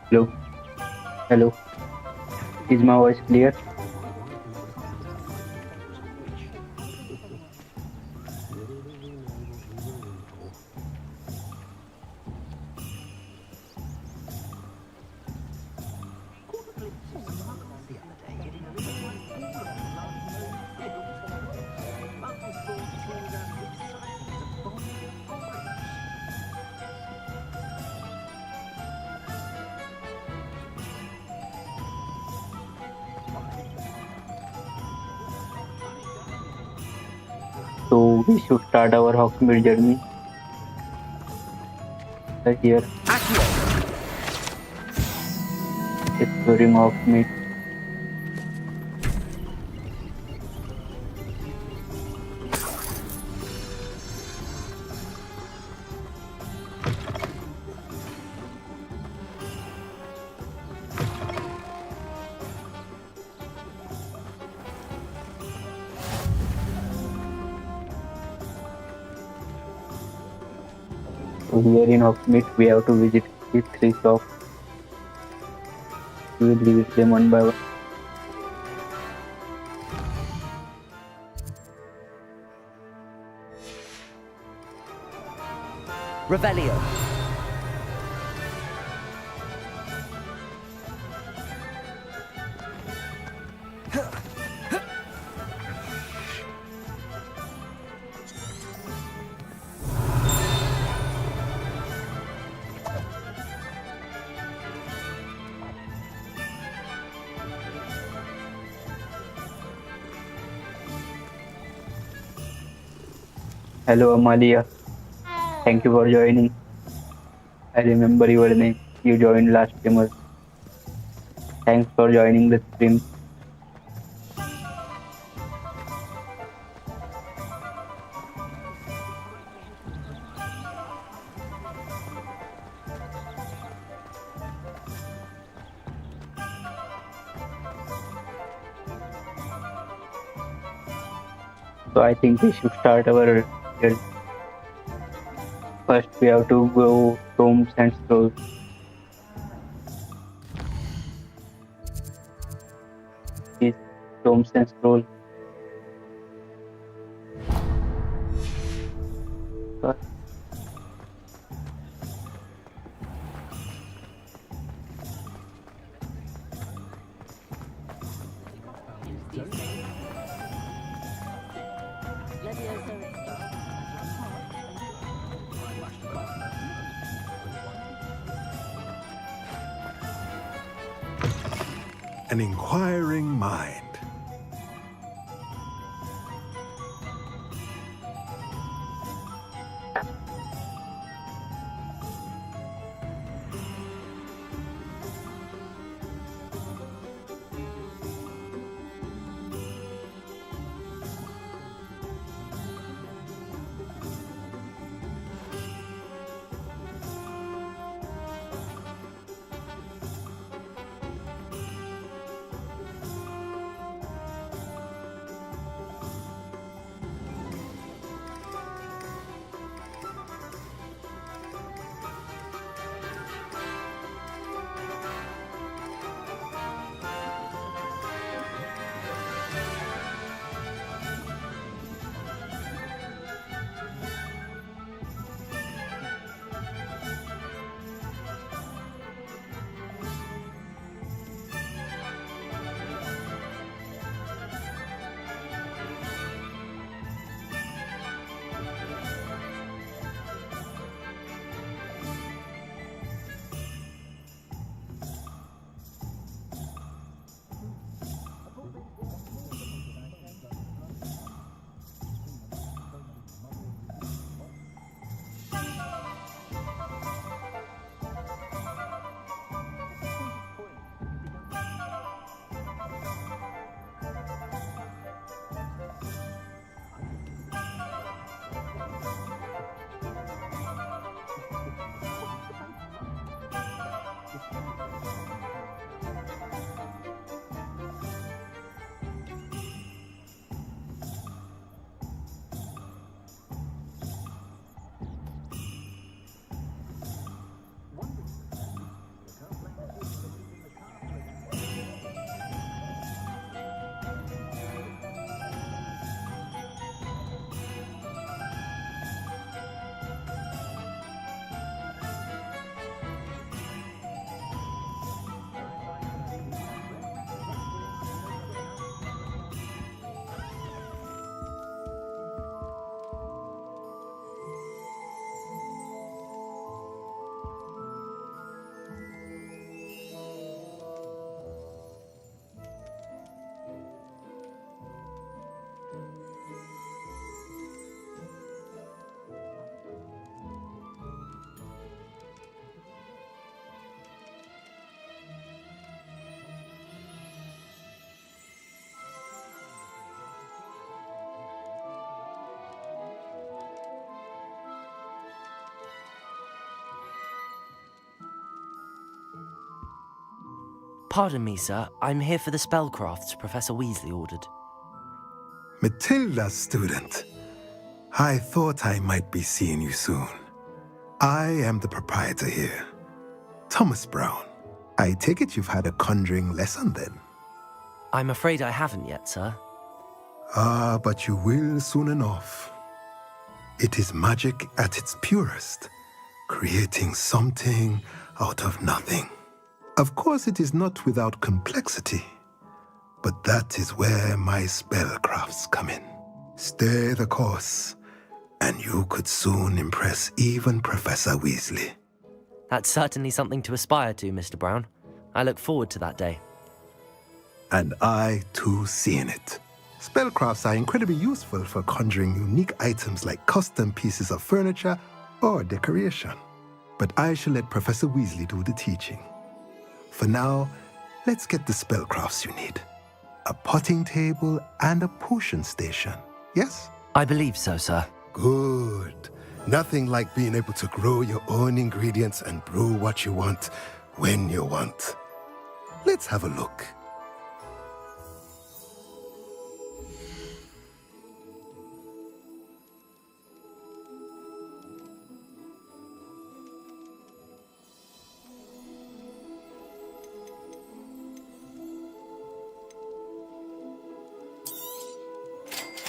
Hello, hello. Is my voice clear? So we should start our Hogsmeade journey. Here, exploring Hogsmeade. So here in Hogsmeade, we have to visit these three shops. We will visit them one by one. Revelio. Hello, Amalia. Thank you for joining. I remember your name. You joined last streamer. Thanks for joining the stream. So I think we should start our journey. First, we have to go tombs and scrolls. These tombs and scrolls. An inquiring mind. Pardon me, sir. I'm here for the spellcrafts Professor Weasley ordered. Matilda's student. I thought I might be seeing you soon. I am the proprietor here, Thomas Brown. I take it you've had a conjuring lesson then? I'm afraid I haven't yet, sir. Ah, but you will soon enough. It is magic at its purest, creating something out of nothing. Of course, it is not without complexity, but that is where my spellcrafts come in. Stay the course, and you could soon impress even Professor Weasley. That's certainly something to aspire to, Mr. Brown. I look forward to that day. And I, too, seeing it. Spellcrafts are incredibly useful for conjuring unique items like custom pieces of furniture or decoration. But I shall let Professor Weasley do the teaching. For now, let's get the spellcrafts you need. A potting table and a potion station, yes? I believe so, sir. Good. Nothing like being able to grow your own ingredients and brew what you want when you want. Let's have a look.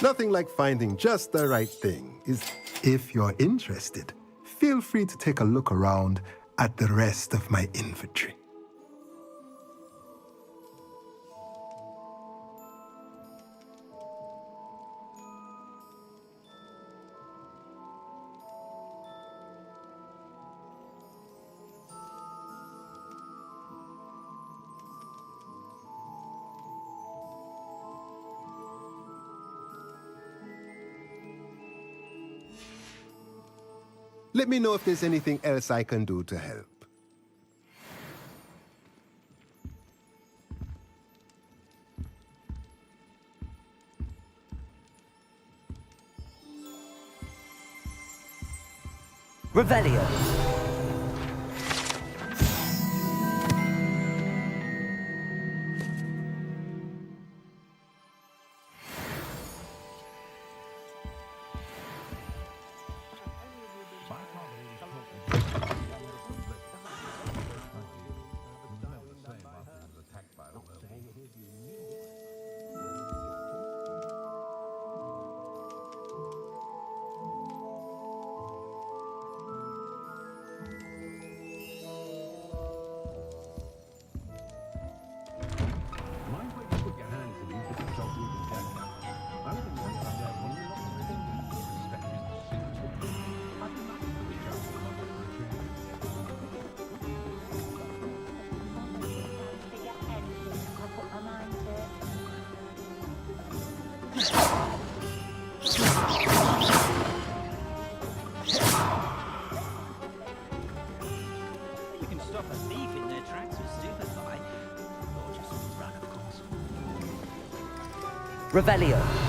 Nothing like finding just the right thing is, if you're interested, feel free to take a look around at the rest of my inventory. Let me know if there's anything else I can do to help. Revelio. Revelio.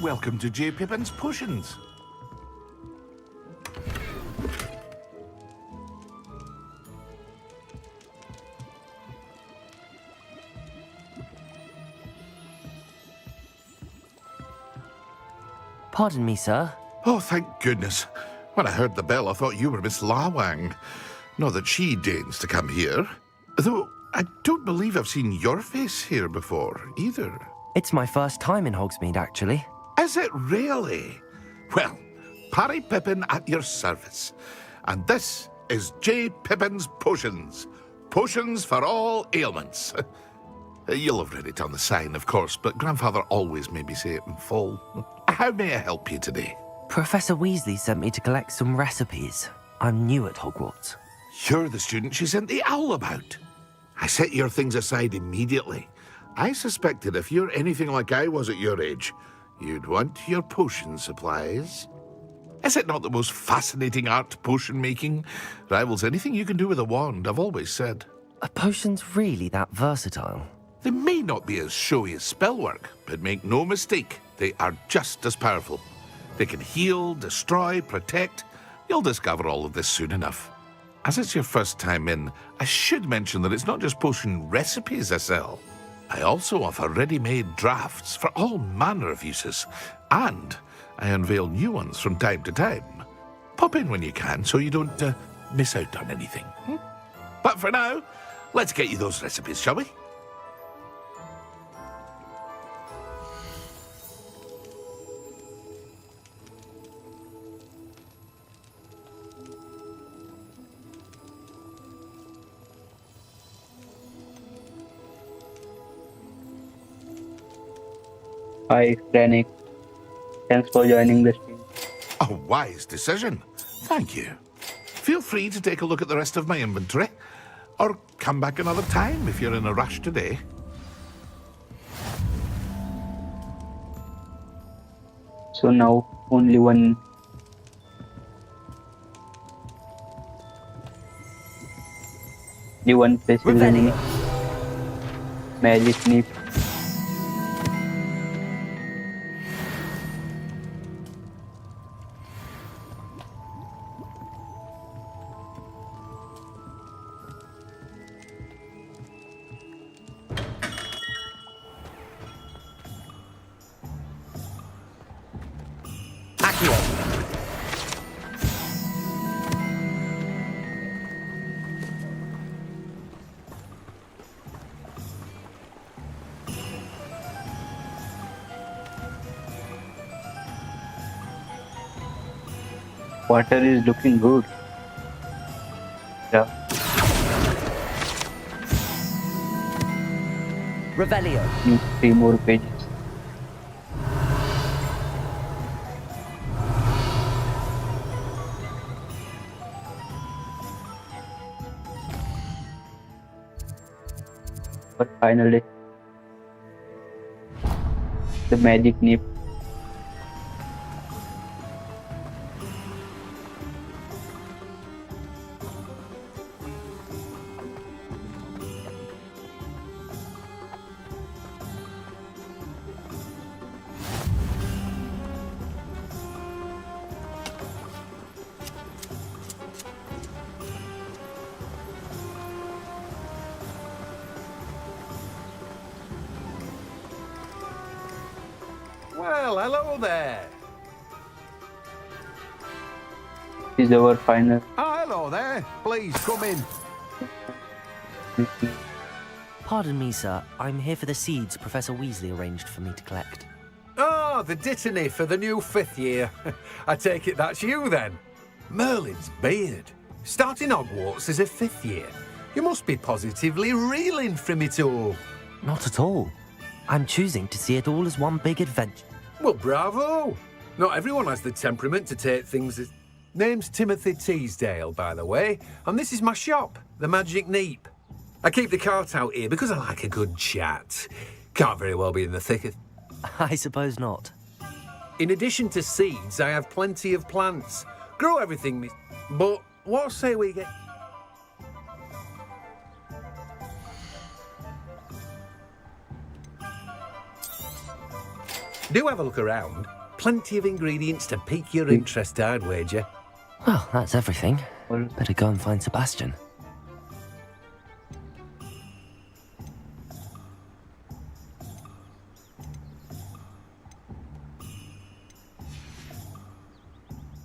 welcome to J. Pippin's Potions. Pardon me, sir. Oh, thank goodness. When I heard the bell, I thought you were Miss Lawang. Not that she deigns to come here. Though I don't believe I've seen your face here before, either. It's my first time in Hogsmeade, actually. Is it really? Well, Parry Pippin at your service. And this is J. Pippin's Potions. Potions for all ailments. You'll have read it on the sign, of course, but Grandfather always made me say it in full. How may I help you today? Professor Weasley sent me to collect some recipes. I'm new at Hogwarts. You're the student she sent the owl about. I set your things aside immediately. I suspected if you're anything like I was at your age, you'd want your potion supplies. Is it not the most fascinating art, potion making? Rivals anything you can do with a wand, I've always said. Are potions really that versatile? They may not be as showy as spellwork, but make no mistake, they are just as powerful. They can heal, destroy, protect. You'll discover all of this soon enough. As it's your first time in, I should mention that it's not just potion recipes I sell. I also offer ready-made drafts for all manner of uses, and I unveil new ones from time to time. Pop in when you can so you don't miss out on anything. But for now, let's get you those recipes, shall we? Hi, Krennic. Thanks for joining the stream. A wise decision. Thank you. Feel free to take a look at the rest of my inventory, or come back another time if you're in a rush today. So now only one place is remaining. Magic Nip. Water is looking good. Yeah. Revelio. Need 3 more pages. But finally, the magic nip. Well, hello there. This is our final. Oh, hello there. Please come in. Pardon me, sir. I'm here for the seeds Professor Weasley arranged for me to collect. Oh, the dittany for the new 5th year. I take it that's you then. Merlin's beard. Starting Hogwarts as a 5th year. You must be positively reeling from it all. Not at all. I'm choosing to see it all as one big adventure. Well, bravo. Not everyone has the temperament to take things as... Name's Timothy Teasdale, by the way, and this is my shop, the Magic Neep. I keep the cart out here because I like a good chat. Can't very well be in the thick of... I suppose not. In addition to seeds, I have plenty of plants. Grow everything, miss. But what say we get... Do have a look around. Plenty of ingredients to pique your interest, I'd wager. Well, that's everything. Well, Better go and find Sebastian.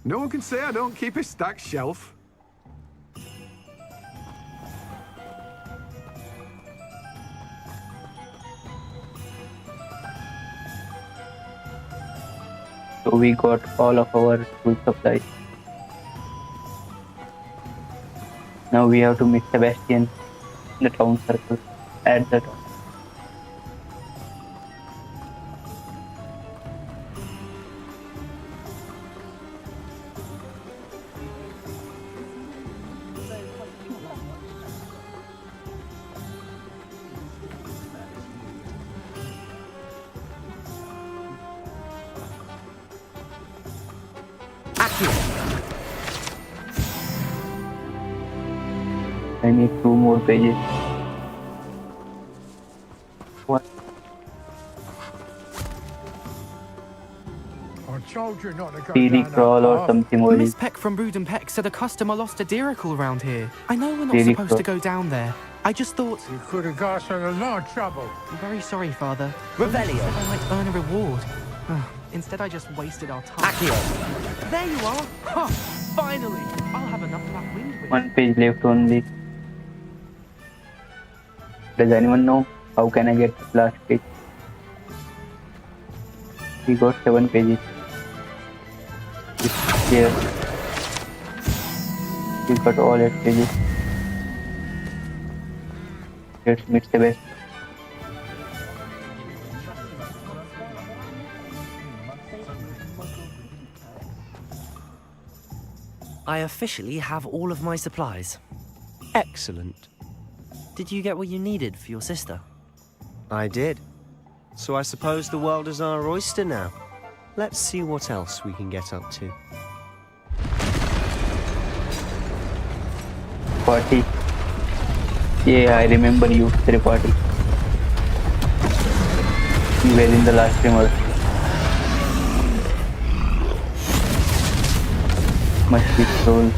No one can say I don't keep a stacked shelf. so we got all of our food supplies. Now we have to meet Sebastian in the town circle at the town. I need 2 more pages. What? I told you not to go CD down that crawl or path. something was Miss it? Peck from Brood and Peck said a customer lost a deeracle around here. I know we're not Deeracle. supposed to go down there. I just thought... You could have got us in a lot of trouble. I'm very sorry, Father. Revelio. I said I might earn a reward. Instead, I just wasted our time. Accio. There you are! Huh, finally! I'll have enough of that wind whip. 1 page left only. Does anyone know how can I get the last page? We got 7 pages. It's here. We got all 8 pages. Let's meet Sebastian. I officially have all of my supplies. Excellent. Did you get what you needed for your sister? I did. So I suppose the world is our oyster now. Let's see what else we can get up to. Party. Yeah, I remember you, the party. You were in the last streamer. Must be soul.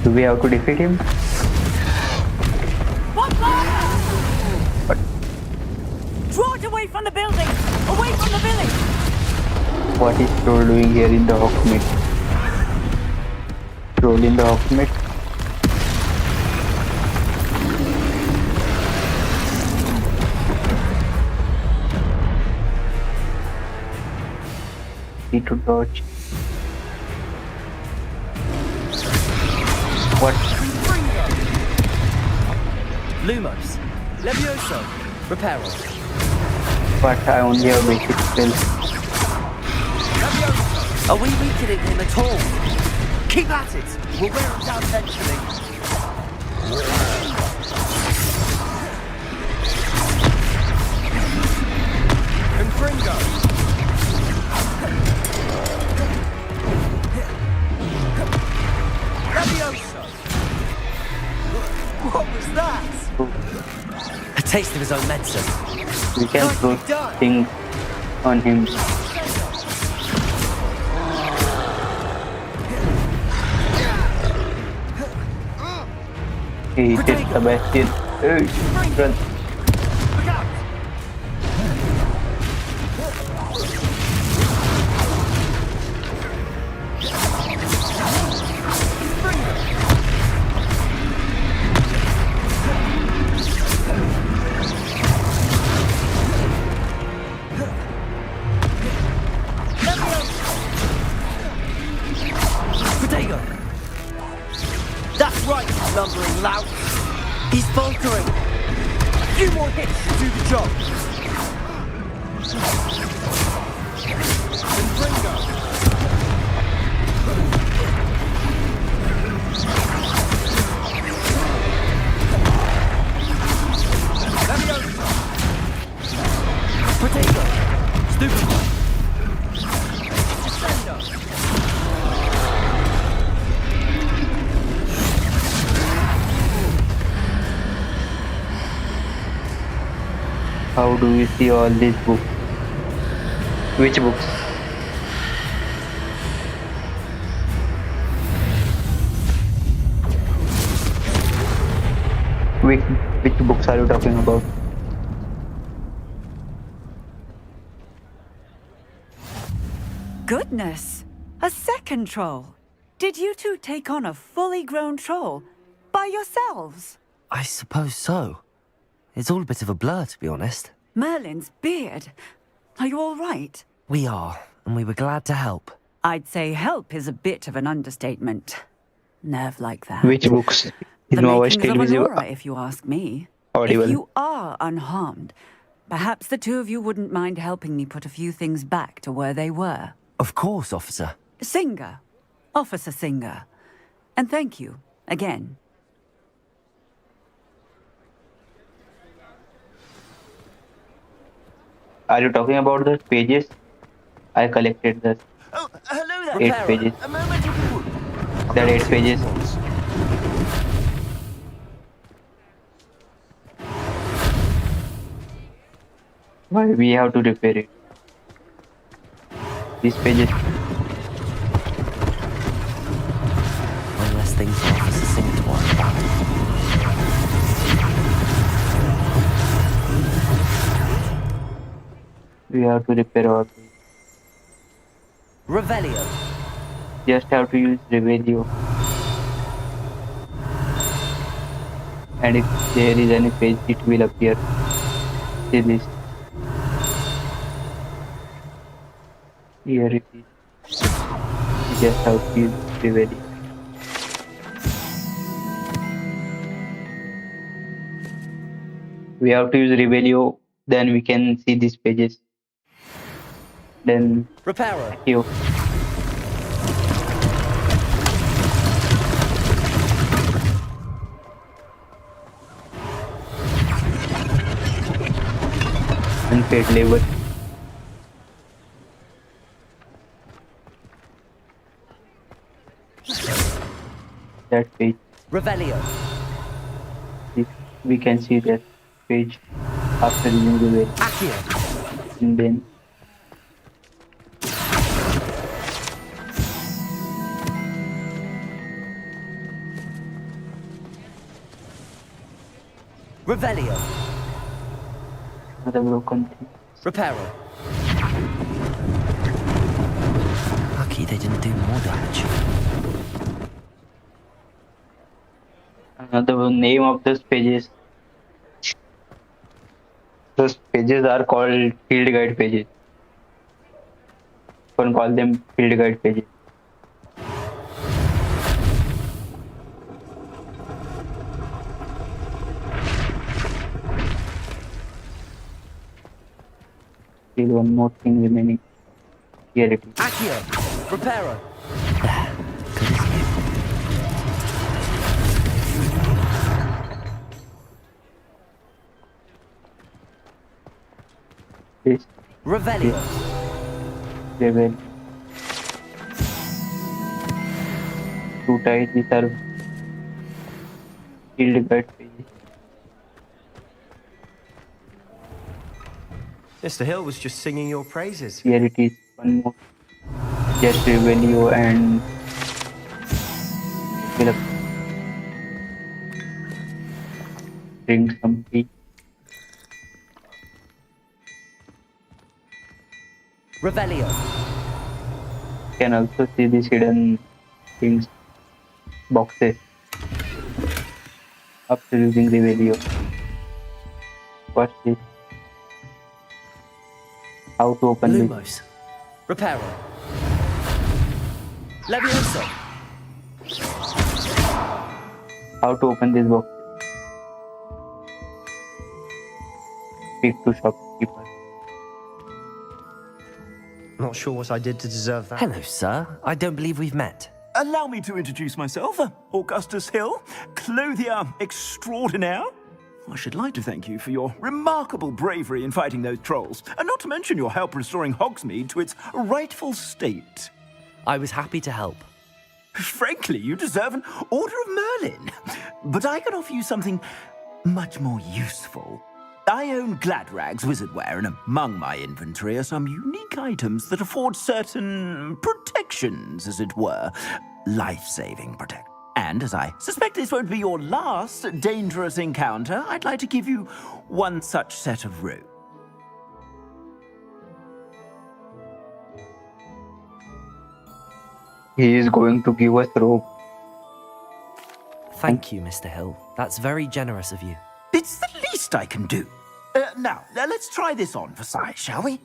Do we have to defeat him? What? Draw it away from the building! Away from the village! What is Troll doing here in the Hogsmeade? Troll in the Hogsmeade? Need to dodge. What? Lumos. Levioso. Reparo. But I only have basic skills. Are we weakening him at all? Keep at it! We'll wear him down eventually. Confringo! Levioso! What was that? A taste of his own medicine. We can throw things on him. He hit Sebastian. Hey, run. Potato! That's right, you lumbering lout! He's faltering! A few more hits should do the job! Confringo! Potato! Stupid one! How How do we see all these books? Which books? Which, which books are you talking about? Goodness! A second troll! Did you two take on a fully grown troll? By yourselves? I suppose so. It's all a bit of a blur, to be honest. Merlin's beard. Are you all right? We are, and we were glad to help. I'd say help is a bit of an understatement. Nerve like that. Which books? Is The my voice makings still of visible? Aurora, if you ask me. Audible. If you are unharmed, perhaps the two of you wouldn't mind helping me put a few things back to where they were. Of course, officer. Singer. Officer Singer. And thank you, again. Are you talking about the pages? I collected the Oh, hello there, 8 Clara. pages. A moment if you would. That 8 pages. Why we have to repair it? These pages. One less thing for Officer Singer to worry about. We have to repair all these. Revelio. Just have to use Revelio. And if there is any page, it will appear. See this. Here it is. You just have to use Revelio. We have to use Revelio, then we can see these pages. Then Reparo. you. Unpaid labor. That page. Revelio. We can see that page after using the way. Accio. And then Revelio. another broken thing. Reparo. Lucky they didn't do more damage. Another name of those pages. Those pages are called field guide pages. You can call them field guide pages. Still one more thing remaining. Here it is. Accio. Reparo. Good as new. This Revelio. level. Two ties, these are field guide pages. Mr. Hill was just singing your praises. Here it is, one more. Just Revelio and fill up. Drink some tea. Revelio. You can also see these hidden things, boxes. After using Revelio. What's this? How to open this? Lumos. Reparo. Levioso. How to open this box? Speak to shopkeeper. Not sure what I did to deserve that. Hello, sir. I don't believe we've met. Allow me to introduce myself, Augustus Hill, clothier extraordinaire. I should like to thank you for your remarkable bravery in fighting those trolls, and not to mention your help restoring Hogsmeade to its rightful state. I was happy to help. Frankly, you deserve an Order of Merlin. But I can offer you something much more useful. I own Gladrag's wizardware, and among my inventory are some unique items that afford certain protections, as it were. Life-saving protection. And as I suspect this won't be your last dangerous encounter, I'd like to give you one such set of robes. He is going to give us rope. Thank you, Mr. Hill. That's very generous of you. It's the least I can do. Now, let's try this on for size, shall we?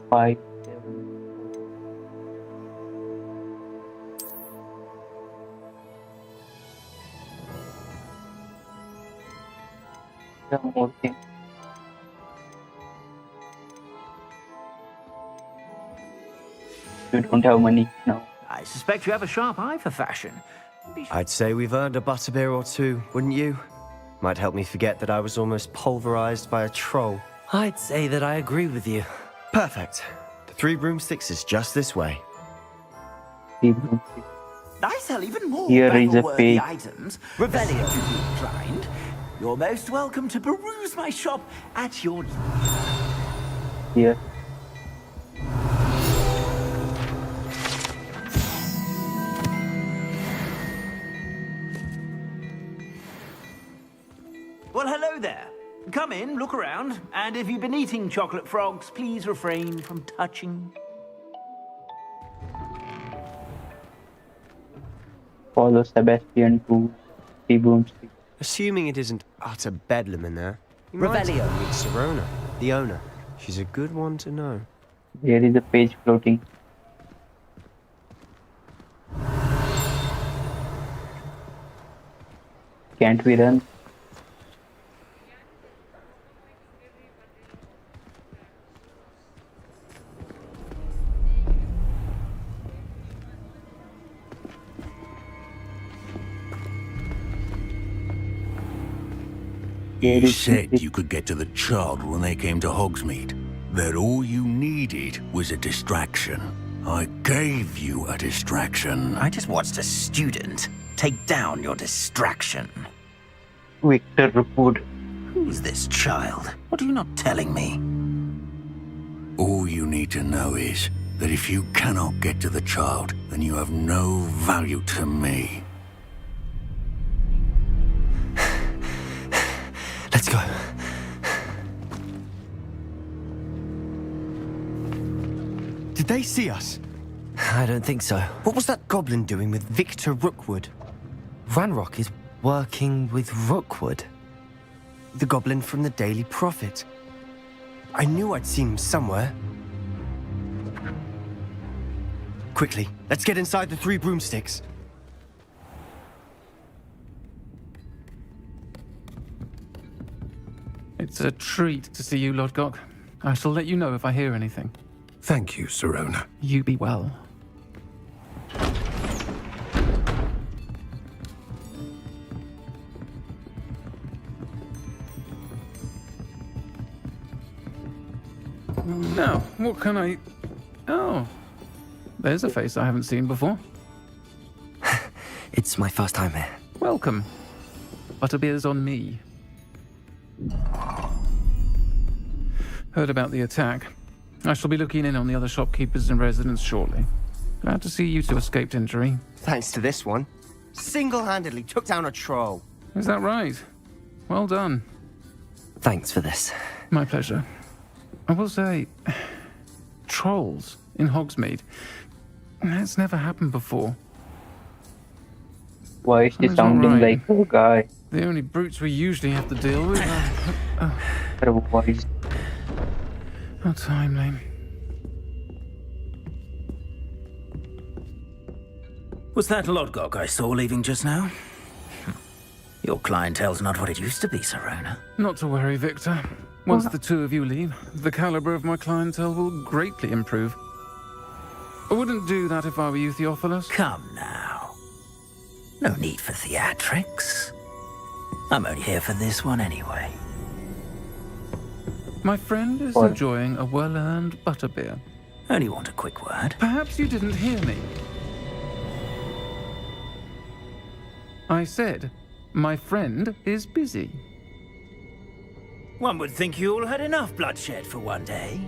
Five. One more thing. You don't have money now. I suspect you have a sharp eye for fashion. I'd say we've earned a butterbeer or two, wouldn't you? Might help me forget that I was almost pulverized by a troll. I'd say that I agree with you. Perfect. The 3 broomsticks is just this way. I sell even more Here is a battle-worthy page. items. Revelio, if you inclined. You're most welcome to peruse my shop at your... Here. Well, hello there. Come in, look around, and if you've been eating chocolate frogs, please refrain from touching. Follow Sebastian to the broomstick. Assuming it isn't utter bedlam in there. You might Revelio. meet Serona, the owner. She's a good one to know. There is a page floating. Can't we run? You said you could get to the child when they came to Hogsmeade. That all you needed was a distraction. I gave you a distraction. I just watched a student take down your distraction. Victor Rookwood. Who's this child? What are you not telling me? All you need to know is that if you cannot get to the child, then you have no value to me. Let's go. Did they see us? I don't think so. What was that goblin doing with Victor Rookwood? Ranrock is working with Rookwood. The goblin from the Daily Prophet. I knew I'd seen him somewhere. Quickly, let's get inside the 3 broomsticks. It's a treat to see you, Lodgok. I shall let you know if I hear anything. Thank you, Serona. You be well. Now, what can I... Oh, there's a face I haven't seen before. It's my first time here. Welcome. Butterbeer's on me. Heard about the attack. I shall be looking in on the other shopkeepers and residents shortly. Glad to see you two escaped injury. Thanks to this one. Single-handedly took down a troll. Is that right? Well done. Thanks for this. My pleasure. I will say, trolls in Hogsmeade. That's never happened before. Why is he That's sounding all right. like a guy? The only brutes we usually have to deal with are... Her voice. How timely. Was that Lodgok I saw leaving just now? Your clientele's not what it used to be, Serona. Not to worry, Victor. Once the two of you leave, the caliber of my clientele will greatly improve. I wouldn't do that if I were you, Theophilus. Come now. No need for theatrics. I'm only here for this one anyway. My friend is enjoying a well-earned butterbeer. Only want a quick word. Perhaps you didn't hear me. I said, my friend is busy. One would think you all had enough bloodshed for one day.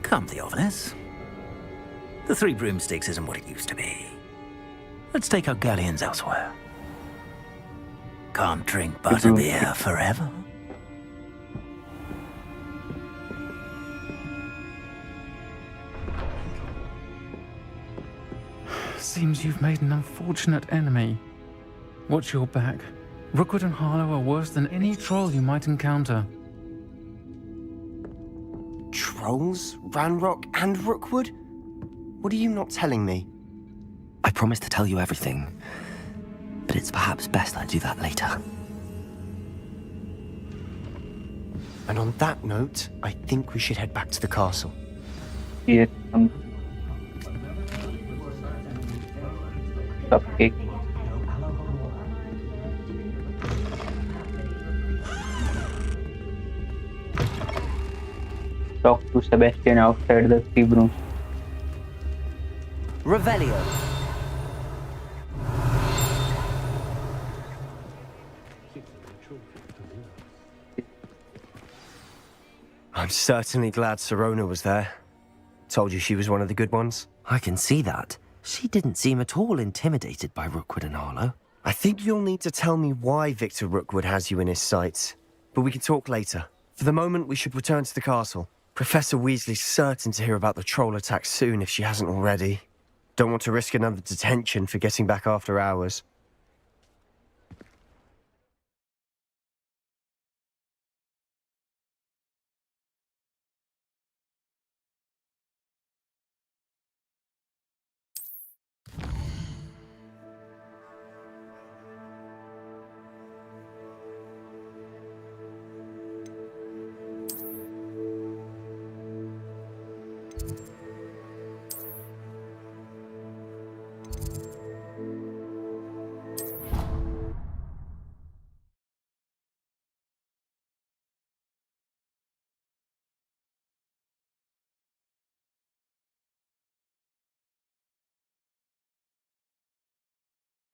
Come, Theophilus. The Three Broomsticks isn't what it used to be. Let's take our galleons elsewhere. Can't drink butterbeer forever. Seems you've made an unfortunate enemy. Watch your back. Rookwood and Harlow are worse than any troll you might encounter. Trolls? Ranrock and Rookwood? What are you not telling me? I promise to tell you everything, but it's perhaps best I do that later. And on that note, I think we should head back to the castle. Yes, cupcake. Talk to Sebastian outside the Three Brooms. Revelio. I'm certainly glad Serona was there. Told you she was one of the good ones. I can see that. She didn't seem at all intimidated by Rookwood and Harlow. I think you'll need to tell me why Victor Rookwood has you in his sights. But we can talk later. For the moment, we should return to the castle. Professor Weasley's certain to hear about the troll attack soon if she hasn't already. Don't want to risk another detention for getting back after hours.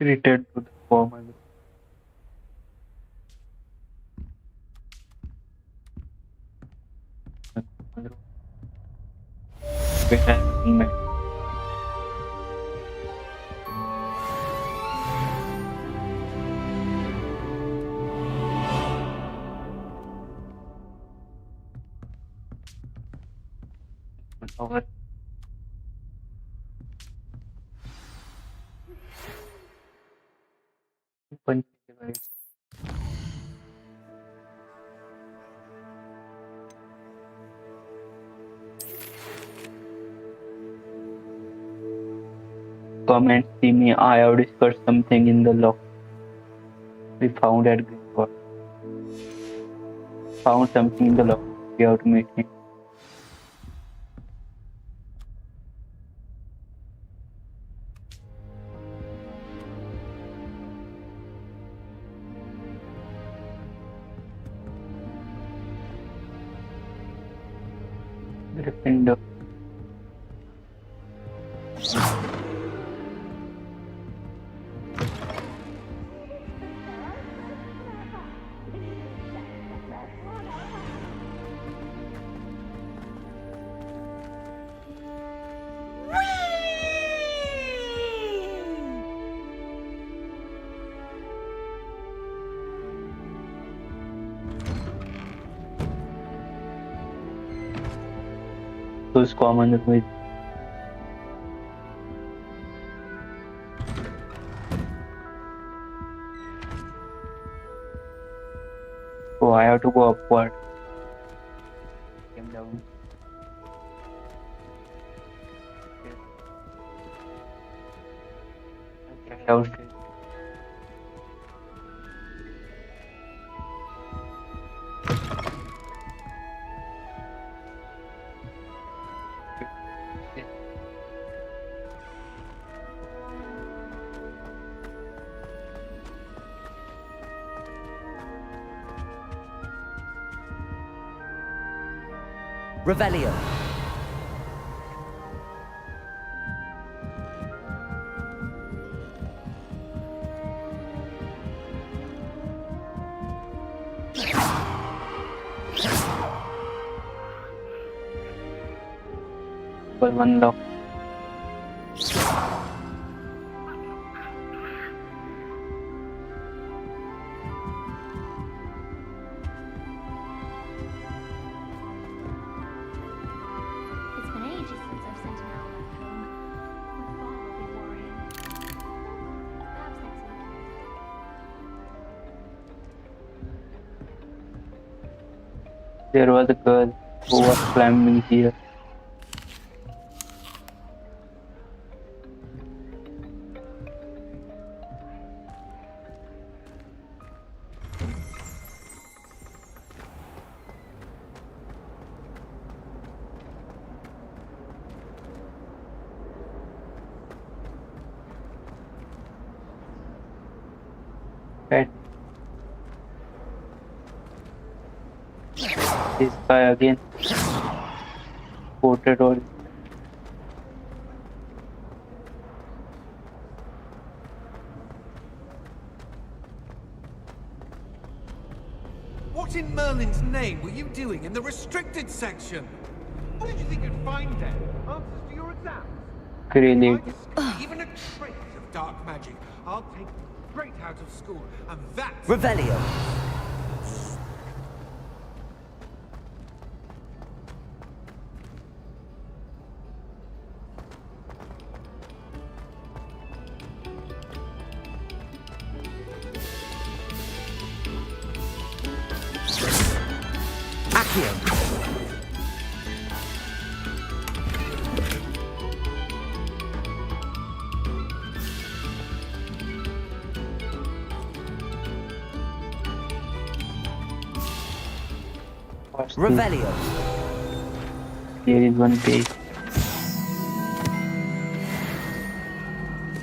Return to the former. Over. Open device. Come and see me. I have discovered something in the lock we found at Grindelwald. Found something in the lock. We have to meet him. Gryffindor. Those common with oh, I have to go upward. Came down. downstairs. Revelio. For one lock. It's been ages since I've sent an owl back home. My father will be worrying. Perhaps next week. There was a girl who was climbing here. Right. This guy again. Portrait all. What in Merlin's name were you doing in the restricted section? What did you think you'd find there? Answers to your exams? Grenade. Even a trace of dark magic, I'll take you straight out of school, and that's... Revelio. Accio. Revelio. Here is one page.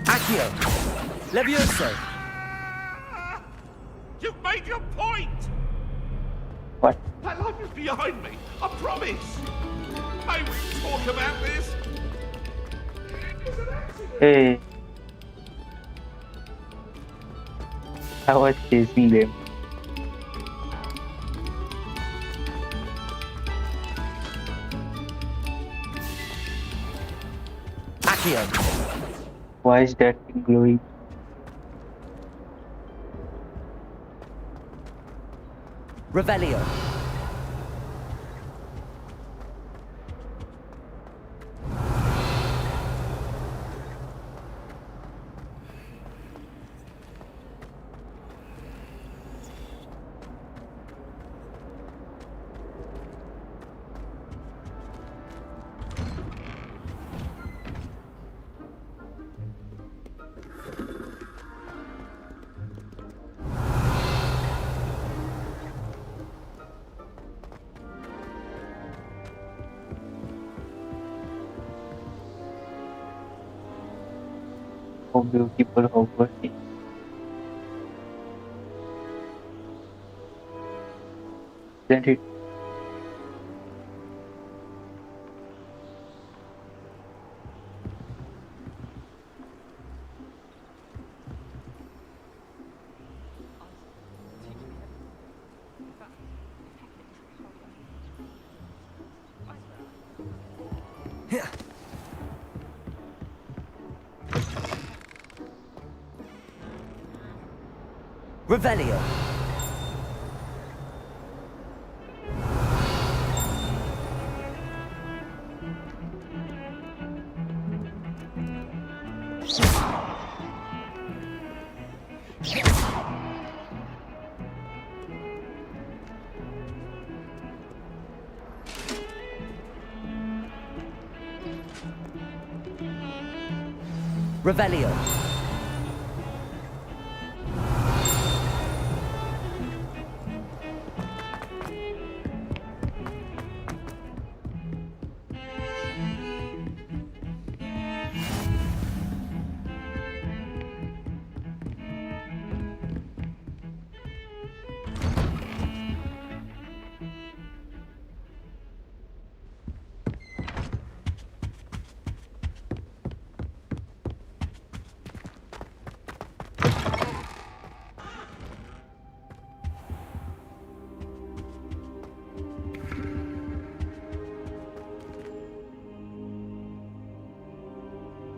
Accio. Levioso. You've made your point! What? That life is behind me, I promise! May we talk about this? Hey. I was chasing them. Accio. Why is that thing glowing? Revelio. How beautiful Hogwarts is. Isn't it? Revelio. Revelio.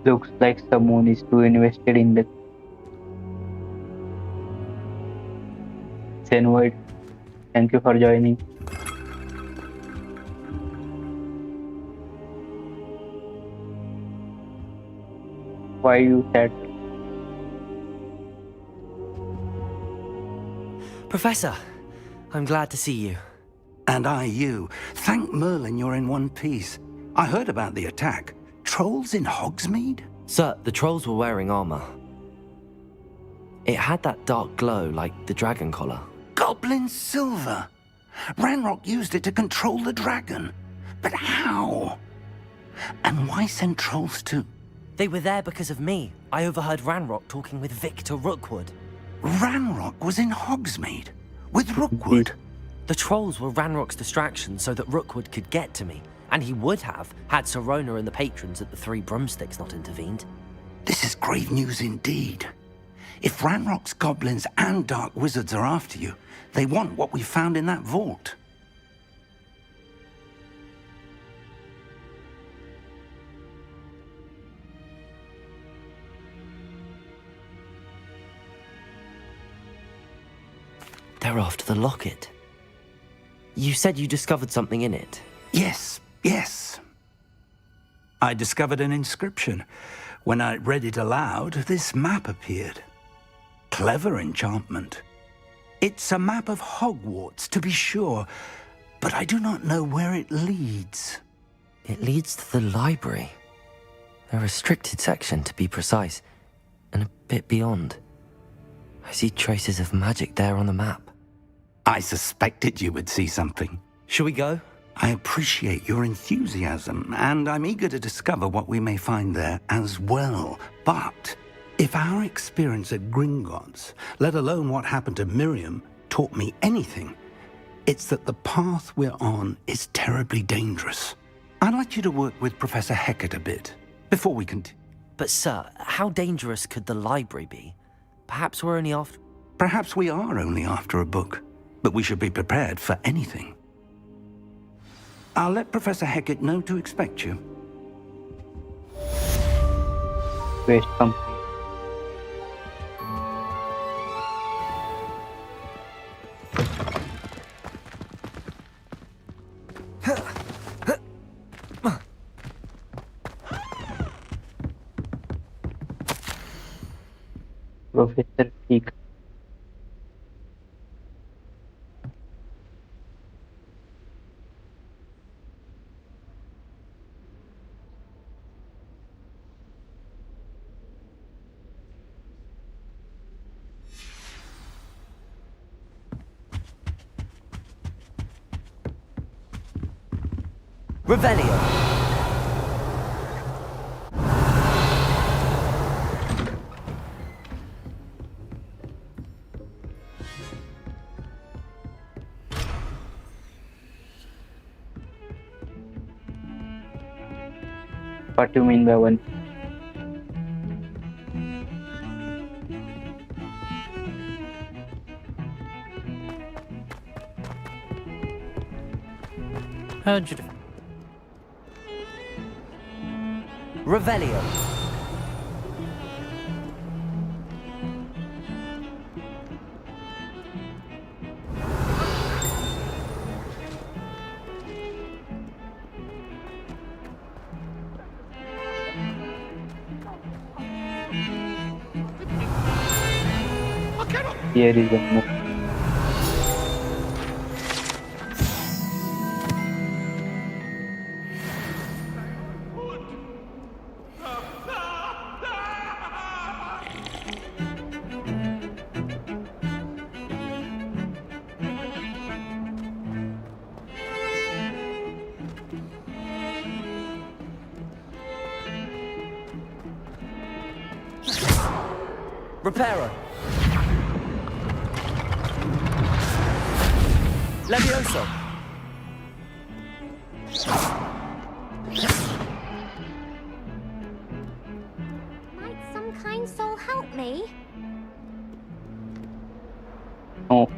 Looks like someone is too invested in the Xenoid. Thank you for joining. Why you sad? Professor, I'm glad to see you. And I you. Thank Merlin you're in one piece. I heard about the attack. Trolls in Hogsmeade? Sir, the trolls were wearing armor. It had that dark glow like the dragon collar. Goblin silver. Ranrock used it to control the dragon. But how? And why send trolls to... They were there because of me. I overheard Ranrock talking with Victor Rookwood. Ranrock was in Hogsmeade? With Rookwood? The trolls were Ranrock's distraction so that Rookwood could get to me. And he would have, had Sirona and the patrons at the Three Broomsticks not intervened. This is grave news indeed. If Ranrock's goblins and dark wizards are after you, they want what we found in that vault. They're after the locket. You said you discovered something in it. Yes. I discovered an inscription. When I read it aloud, this map appeared. Clever enchantment. It's a map of Hogwarts, to be sure, but I do not know where it leads. It leads to the library. A restricted section, to be precise, and a bit beyond. I see traces of magic there on the map. I suspected you would see something. Shall we go? I appreciate your enthusiasm, and I'm eager to discover what we may find there as well. But if our experience at Gringotts, let alone what happened to Miriam, taught me anything, it's that the path we're on is terribly dangerous. I'd like you to work with Professor Hecat a bit, before we continue. But sir, how dangerous could the library be? Perhaps we're only after... Perhaps we are only after a book, but we should be prepared for anything. I'll let Professor Hecat know to expect you. Waste company. Professor Peak. Revelio. What do you mean by one? Revelio. Here is a move. Reparo. Levioso. Might some kind soul help me? Oh.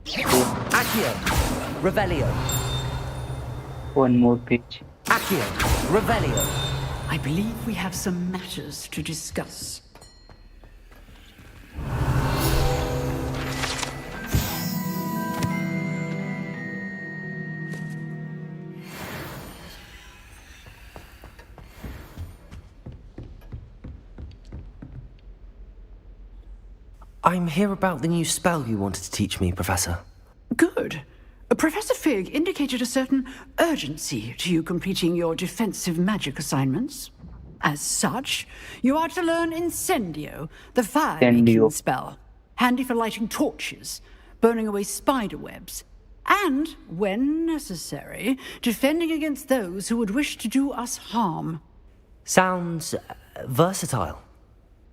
Accio. Revelio. One more page. Accio. Revelio. I believe we have some matters to discuss. I'm here about the new spell you wanted to teach me, Professor. Good. Professor Fig indicated a certain urgency to you completing your defensive magic assignments. As such, you are to learn Incendio, the fire-making Incendio. spell, handy for lighting torches, burning away spider webs, and, when necessary, defending against those who would wish to do us harm. Sounds versatile.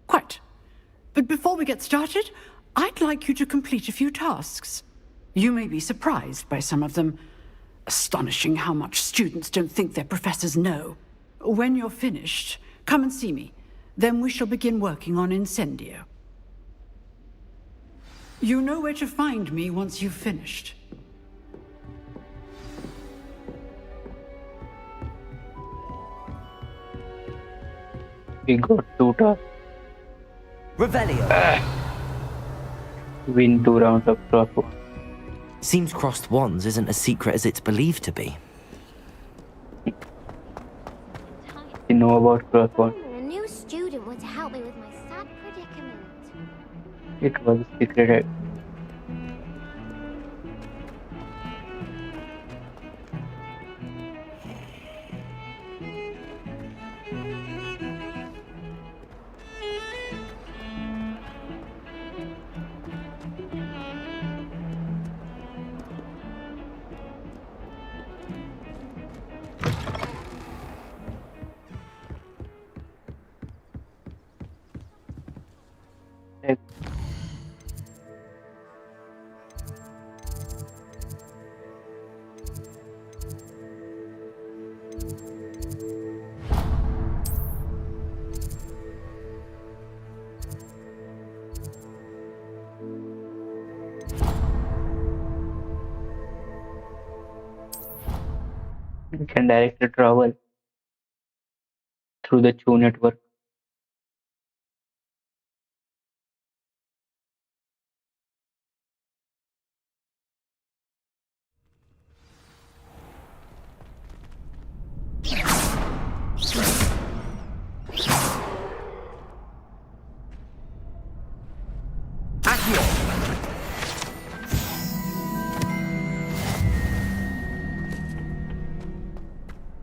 Quite. But before we get started, I'd like you to complete a few tasks. You may be surprised by some of them. Astonishing how much students don't think their professors know. When you're finished, come and see me. Then we shall begin working on Incendio. You know where to find me once you've finished. We got 2 tasks. Revelio. Win 2 rounds of crossword. Seems crossed wands isn't as secret as it's believed to be. You know about crossword. A new student were to help me with my sad predicament. It was a secret. You can directly travel through the Chu network.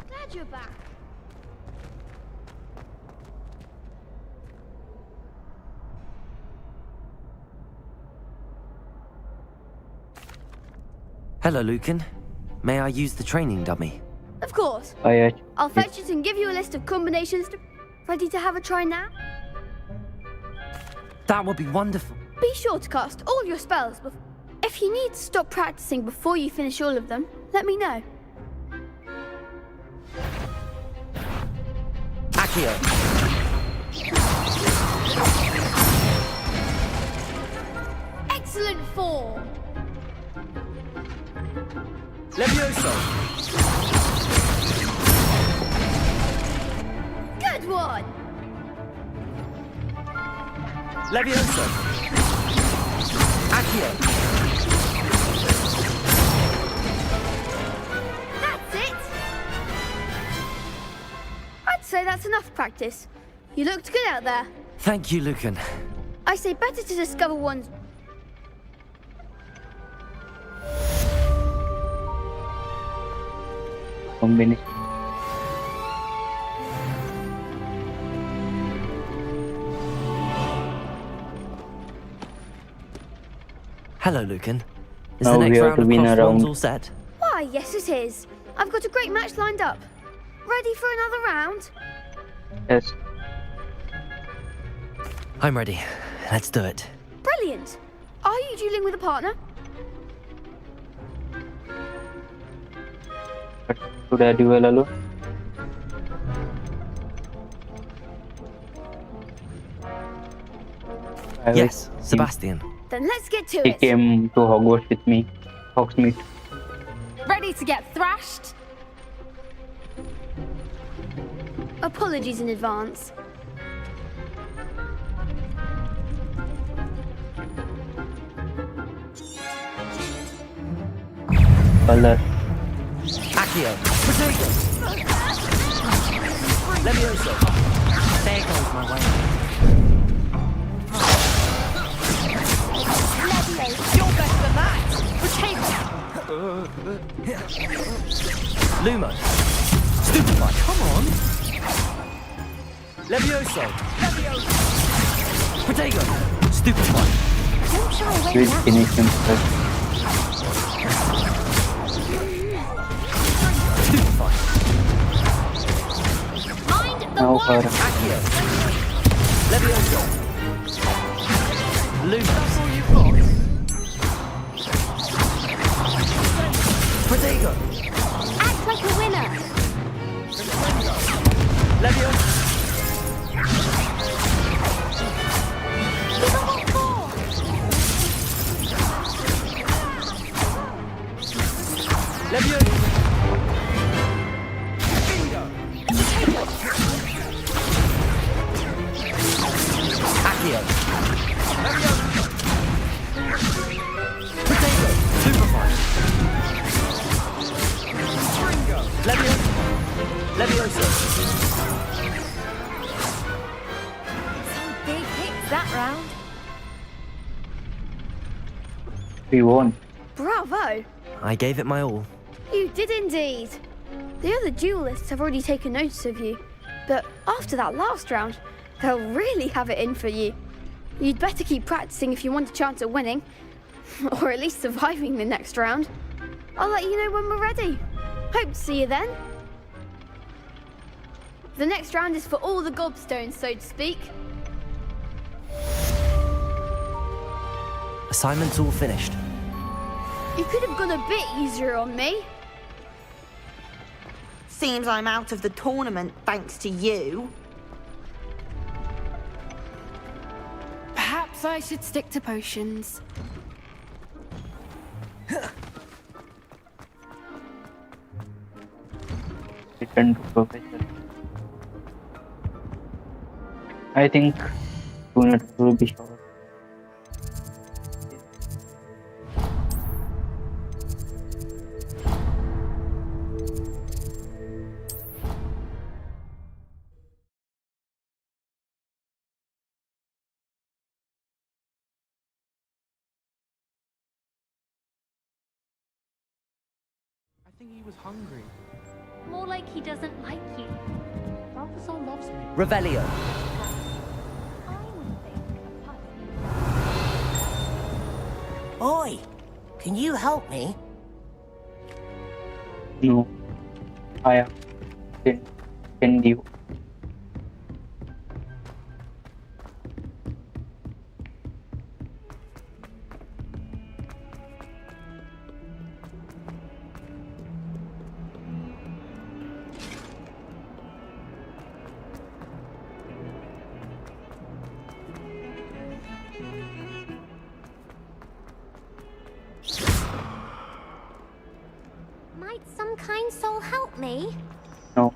Glad you're back. Hello, Lucan. May I use the training dummy? Of course. I I'll fetch it and give you a list of combinations. Ready to have a try now? That would be wonderful. Be sure to cast all your spells before. If you need to stop practicing before you finish all of them, let me know. Accio. Excellent form. Levioso. Good one. Levioso. Accio. That's it. I'd say that's enough practice. You looked good out there. Thank you, Lucan. I say better to discover one's... combination. Hello, Lucan. Is Now the next we have round to of win a crossed wands round. all set? Why, yes it is. I've got a great match lined up. Ready for another round? Yes. I'm ready. Let's do it. Brilliant. Are you dueling with a partner? But should I duel alone? Yes, Sebastian. Then let's get to He it. came to Hogwarts with me. Hogsmeade. Ready to get thrashed? Apologies in advance. Color. Accio. Potato. Levioso. There goes my way. You're better than that! Potato! Lumo. Stupefy. Come on! Levioso. Potato. Stupefy. Don't shy away We'll from that. finish him first. Stupefy. Mind the Now one. for Accio. Levioso. Lumo. That's all you've got? Potato. Act like a winner. Levioso. Give 'em what for. Levioso. Accio. Potato. Superfly. Levioso. Levioso. Some big hits that round. we won. Bravo. I gave it my all. You did indeed. The other duelists have already taken notice of you, but after that last round, they'll really have it in for you. You'd better keep practicing if you want a chance at winning, or at least surviving the next round. I'll let you know when we're ready. Hope to see you then. The next round is for all the gobstones, so to speak. Assignment's all finished. You could have gone a bit easier on me. Seems I'm out of the tournament thanks to you. Perhaps I should stick to potions. Return to Professor. I think sooner will be short. I think he was hungry. More like he doesn't like you. Balthazar loves me. Revelio. Oi, can you help me? No, I can give. Might some kind soul help me? No.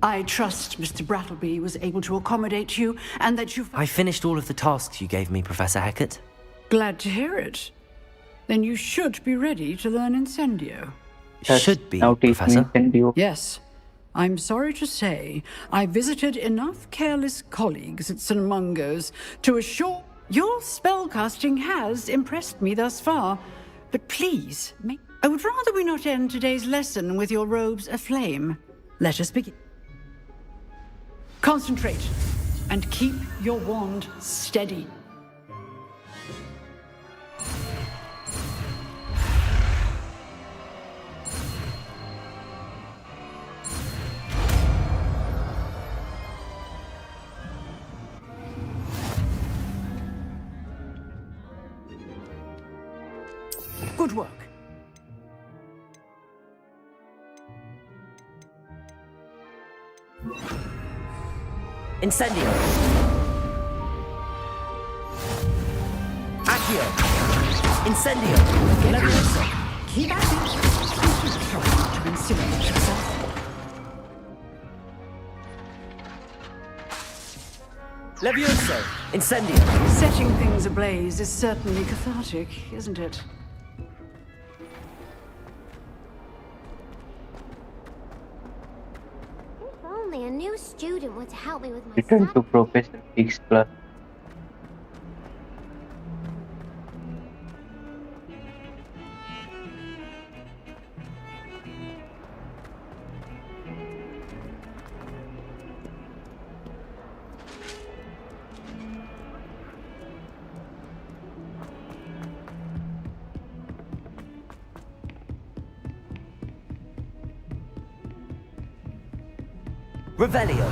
I trust Mr. Brattleby was able to accommodate you and that you... I finished all of the tasks you gave me, Professor Hecat. Glad to hear it. Then you should be ready to learn Incendio. Should be, Now teach me Professor. Incendio. Yes. I'm sorry to say, I visited enough careless colleagues at St. Mungo's to assure your spellcasting has impressed me thus far. But please, I would rather we not end today's lesson with your robes aflame. Let us begin. Concentrate and keep your wand steady. Good work. Incendio. Accio. Incendio. Levioso. Keep at it. Keep trying to incinerate yourself. Levioso. Incendio. Setting things ablaze is certainly cathartic, isn't it? If only a new student were to help me with my Return to Professor Fig's class. Revelio.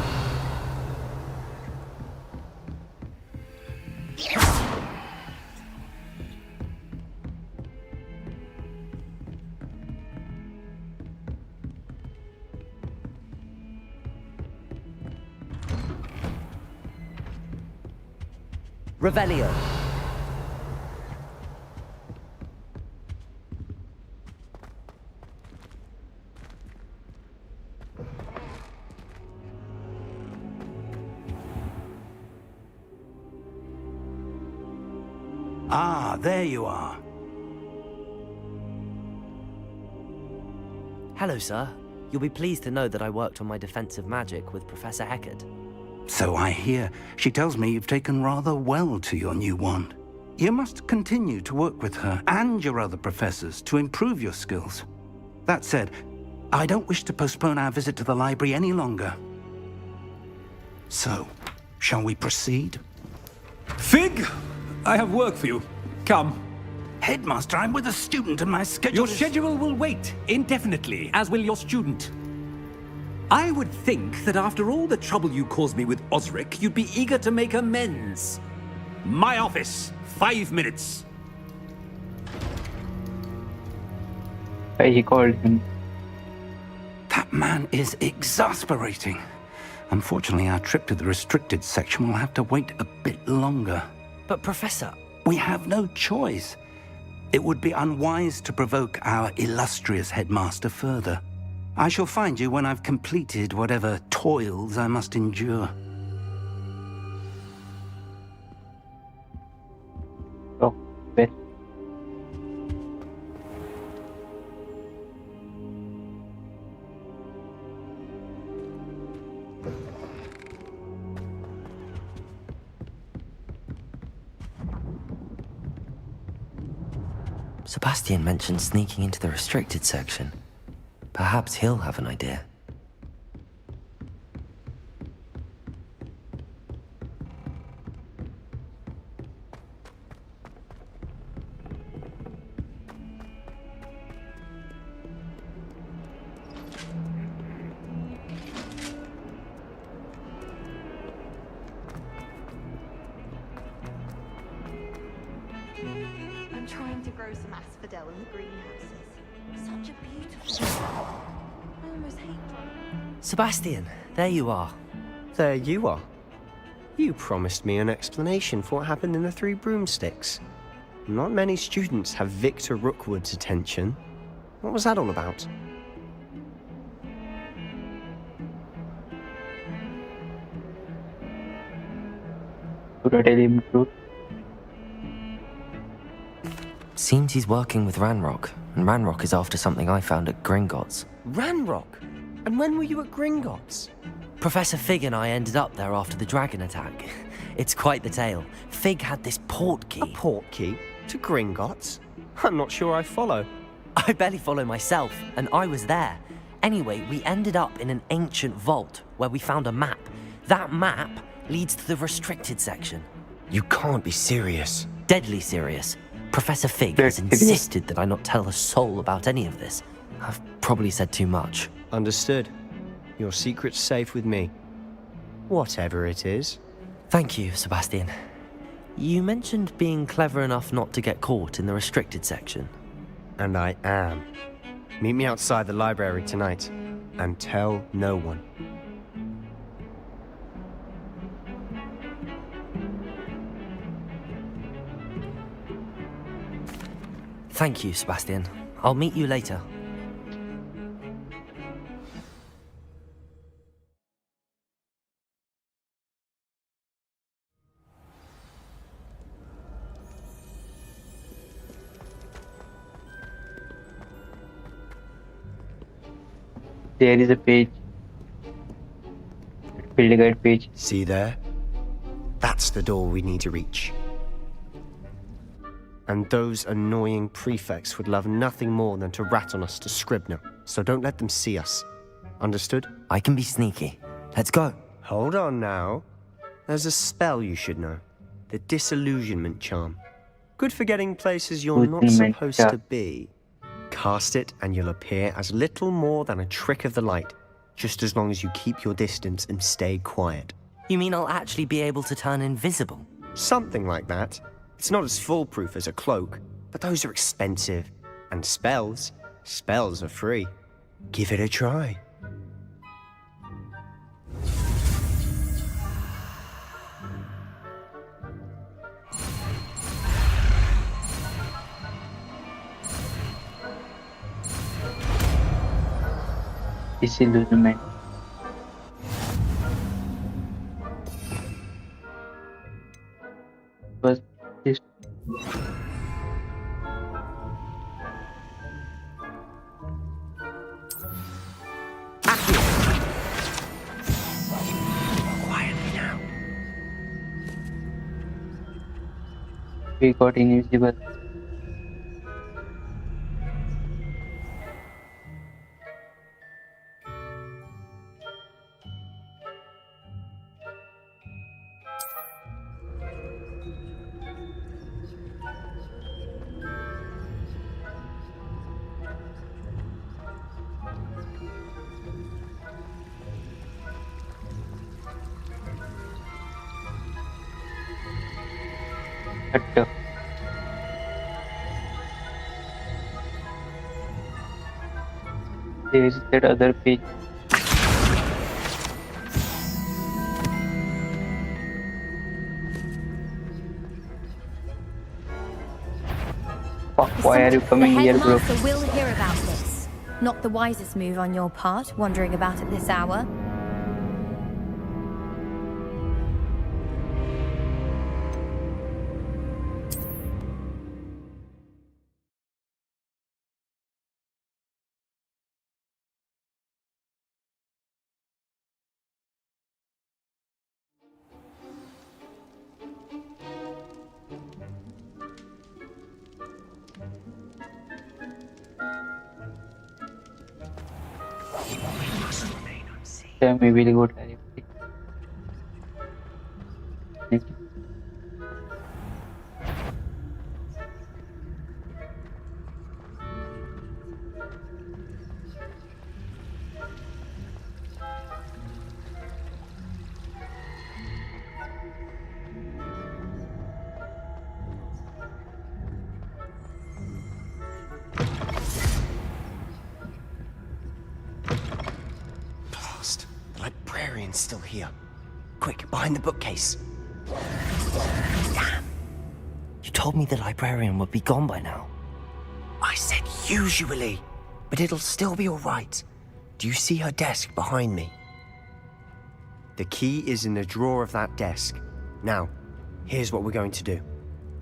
Revelio. Ah, there you are. Hello, sir. You'll be pleased to know that I worked on my defensive magic with Professor Heckard. So I hear. She tells me you've taken rather well to your new wand. You must continue to work with her and your other professors to improve your skills. That said, I don't wish to postpone our visit to the library any longer. So, shall we proceed? Fig, I have work for you. Come. Headmaster, I'm with a student and my schedule Your schedule will wait indefinitely, as will your student. I would think that after all the trouble you caused me with Osric, you'd be eager to make amends. My office, 5 minutes. He called him. That man is exasperating. Unfortunately, our trip to the restricted section will have to wait a bit longer. But, Professor... We have no choice. It would be unwise to provoke our illustrious headmaster further. I shall find you when I've completed whatever toils I must endure. Oh, best. Sebastian mentioned sneaking into the restricted section. Perhaps he'll have an idea. I'm trying to grow some asphodel in the greenhouses. Such a beautiful flower. I almost hate them. Sebastian, there you are. There you are. You promised me an explanation for what happened in the Three Broomsticks. Not many students have Victor Rookwood's attention. What was that all about? Should I tell him truth? Seems he's working with Ranrock, and Ranrock is after something I found at Gringotts. Ranrock? And when were you at Gringotts? Professor Fig and I ended up there after the dragon attack. It's quite the tale. Fig had this port key. A port key? To Gringotts? I'm not sure I follow. I barely follow myself, and I was there. Anyway, we ended up in an ancient vault where we found a map. That map leads to the restricted section. You can't be serious. Deadly serious. Professor Fig has insisted that I not tell a soul about any of this. I've probably said too much. Understood. Your secret's safe with me. Whatever it is. Thank you, Sebastian. You mentioned being clever enough not to get caught in the restricted section. And I am. Meet me outside the library tonight, and tell no one. Thank you, Sebastian. I'll meet you later. There is a page. Field guide page. See there? That's the door we need to reach. And those annoying prefects would love nothing more than to rat on us to Scribner, so don't let them see us. Understood? I can be sneaky. Let's go. Hold on now. There's a spell you should know. The Disillusionment Charm. Good for getting places you're not Disillusionment supposed charm. to be. Cast it and you'll appear as little more than a trick of the light, just as long as you keep your distance and stay quiet. You mean I'll actually be able to turn invisible? Something like that. It's not as foolproof as a cloak, but those are expensive. And spells are free. Give it a try. Disillusionment. Was this Quietly now. we got invisible? But there is that other page. Fuck, why are you coming The here, bro? headmaster will hear about this. Not the wisest move on your part, wandering about at this hour. Yeah, maybe we'll go directly. Blast. The librarian's still here. Quick, behind the bookcase. Damn. You told me the librarian would be gone by now. I said usually, but it'll still be all right. Do you see her desk behind me? The key is in the drawer of that desk. Now, here's what we're going to do.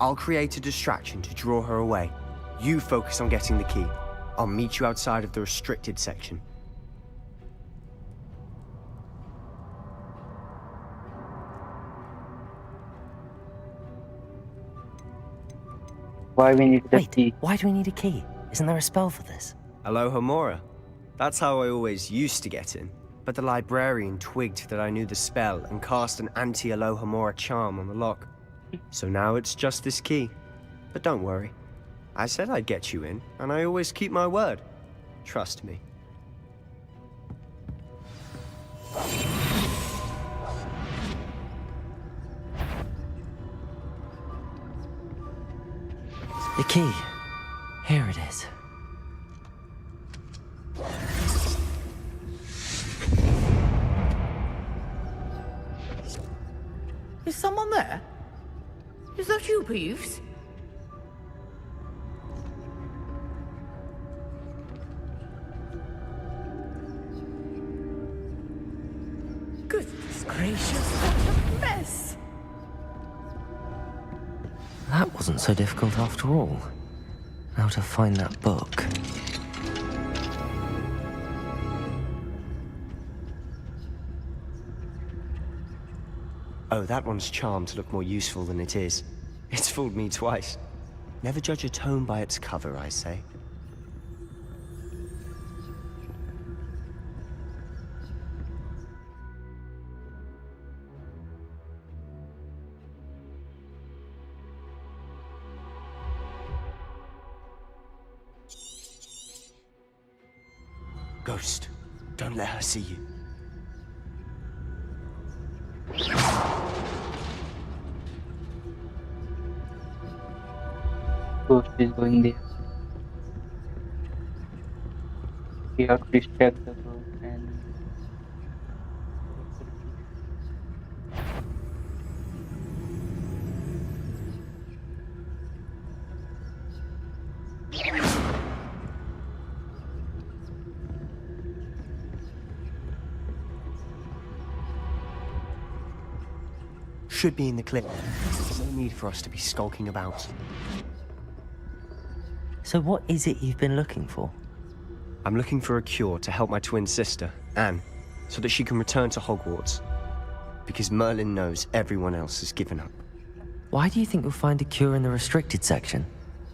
I'll create a distraction to draw her away. You focus on getting the key. I'll meet you outside of the restricted section. Why we need the Wait, key? why do we need a key? Isn't there a spell for this? Alohomora. That's how I always used to get in. But the librarian twigged that I knew the spell and cast an anti-Alohomora charm on the lock. So now it's just this key. But don't worry. I said I'd get you in, and I always keep my word. Trust me. The key. Here it is. Is someone there? Is that you, Peeves? gracious. What a mess. That wasn't so difficult after all. How to find that book. Oh, that one's charmed to look more useful than it is. It's fooled me twice. Never judge a tome by its cover, I say. Ghost, don't let her see you. Ghost is going there. We have to distract the ghost and Should be in the clip. No need for us to be skulking about. So what is it you've been looking for? I'm looking for a cure to help my twin sister, Anne, so that she can return to Hogwarts. Because Merlin knows everyone else has given up. Why do you think you'll find a cure in the restricted section?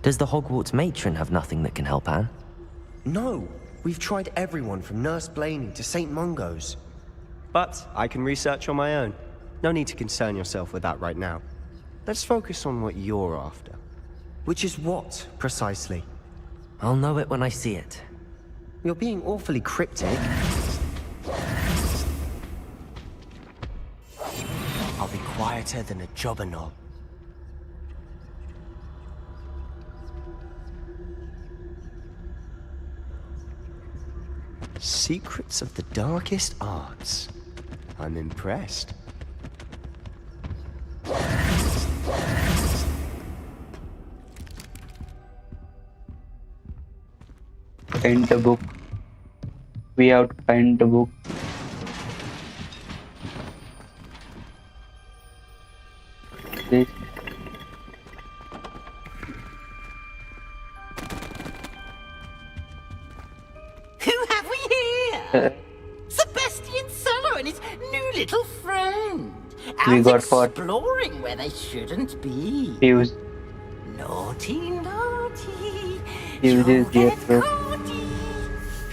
Does the Hogwarts matron have nothing that can help Anne? No! We've tried everyone from Nurse Blaney to St. Mungo's. But I can research on my own. No need to concern yourself with that right now. Let's focus on what you're after. Which is what, precisely? I'll know it when I see it. You're being awfully cryptic. I'll be quieter than a jobberknoll. Secrets of the darkest arts. I'm impressed. find the book. We have to find the book. This. Who have we here? Sebastian Cello and his new little friend. We Out got for exploring where they shouldn't be. Fuse. Naughty, naughty. Fuse is here, bro.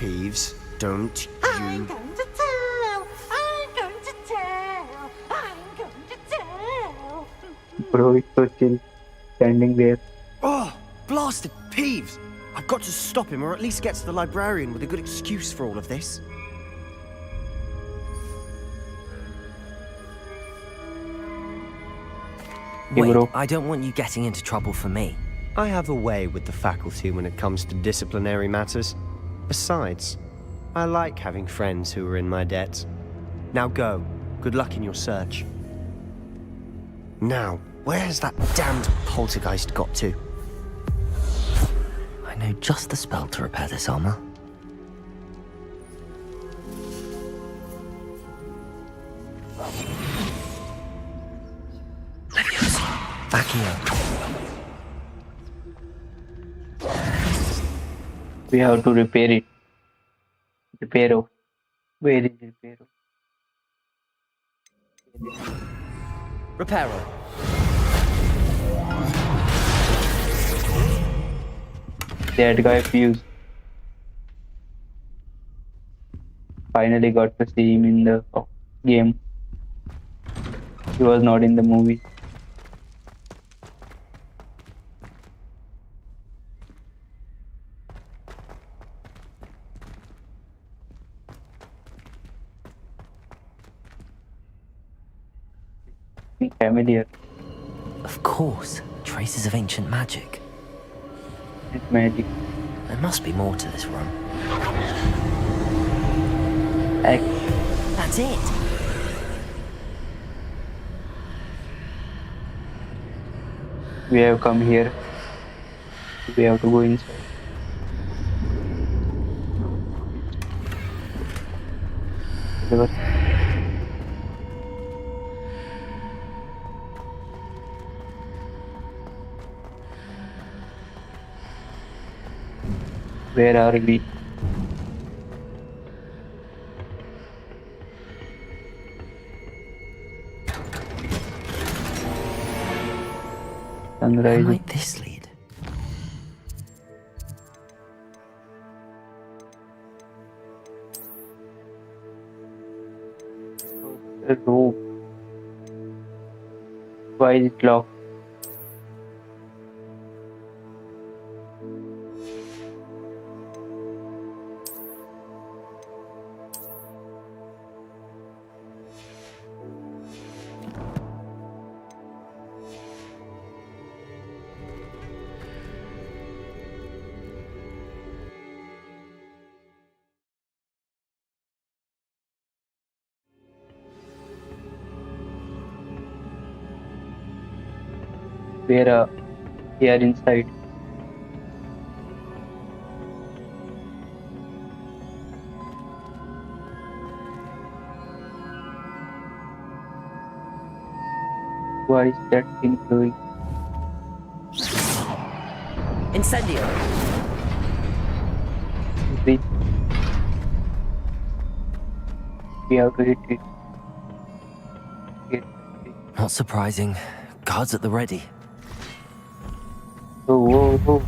Peeves, don't I'm going to tell. I'm going to tell. I'm going to tell. Bro, it's so chill. Standing there. Oh, blasted Peeves! I've got to stop him, or at least get to the librarian with a good excuse for all of this. Wait, I don't want you getting into trouble for me. I have a way with the faculty when it comes to disciplinary matters. Besides, I like having friends who are in my debt. Now go. Good luck in your search. Now, where has that damned poltergeist got to? I know just the spell to repair this armor. Back here. We have to repair it. Reparo. Where is Reparo? Reparo. That guy Fuse. Finally got to see him in the game. He was not in the movie. Familiar. Of course, traces of ancient magic. It's magic. There must be more to this room. That's it. We have come here. We have to go inside. Where are we? Where Sunrise. might this lead? A rope. Why is it locked? Where we are inside. Why is that thing glowing? Incendio. We have to hit it. Not surprising. Guards at the ready. Oh, whoa, whoa.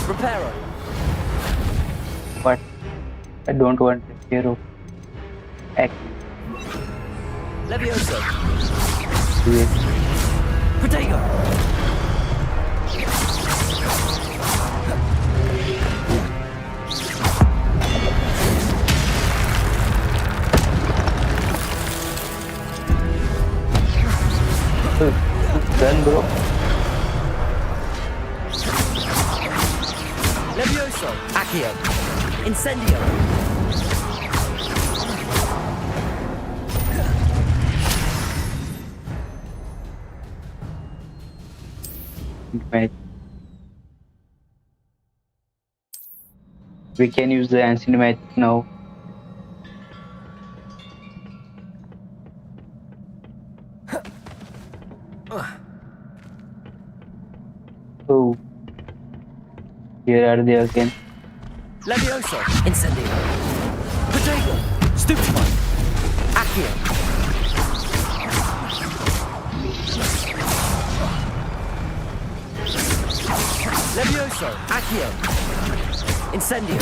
Reparo. What? I don't want the hero. Act. Levioso. Yes. Protego. Done, bro. Levioso. Accio. Incendio. Right. We can use the ancient magic now. Oh, here are they again. Levioso. Incendio. Protego. Stupefy. Accio. Levioso. Accio. Incendio.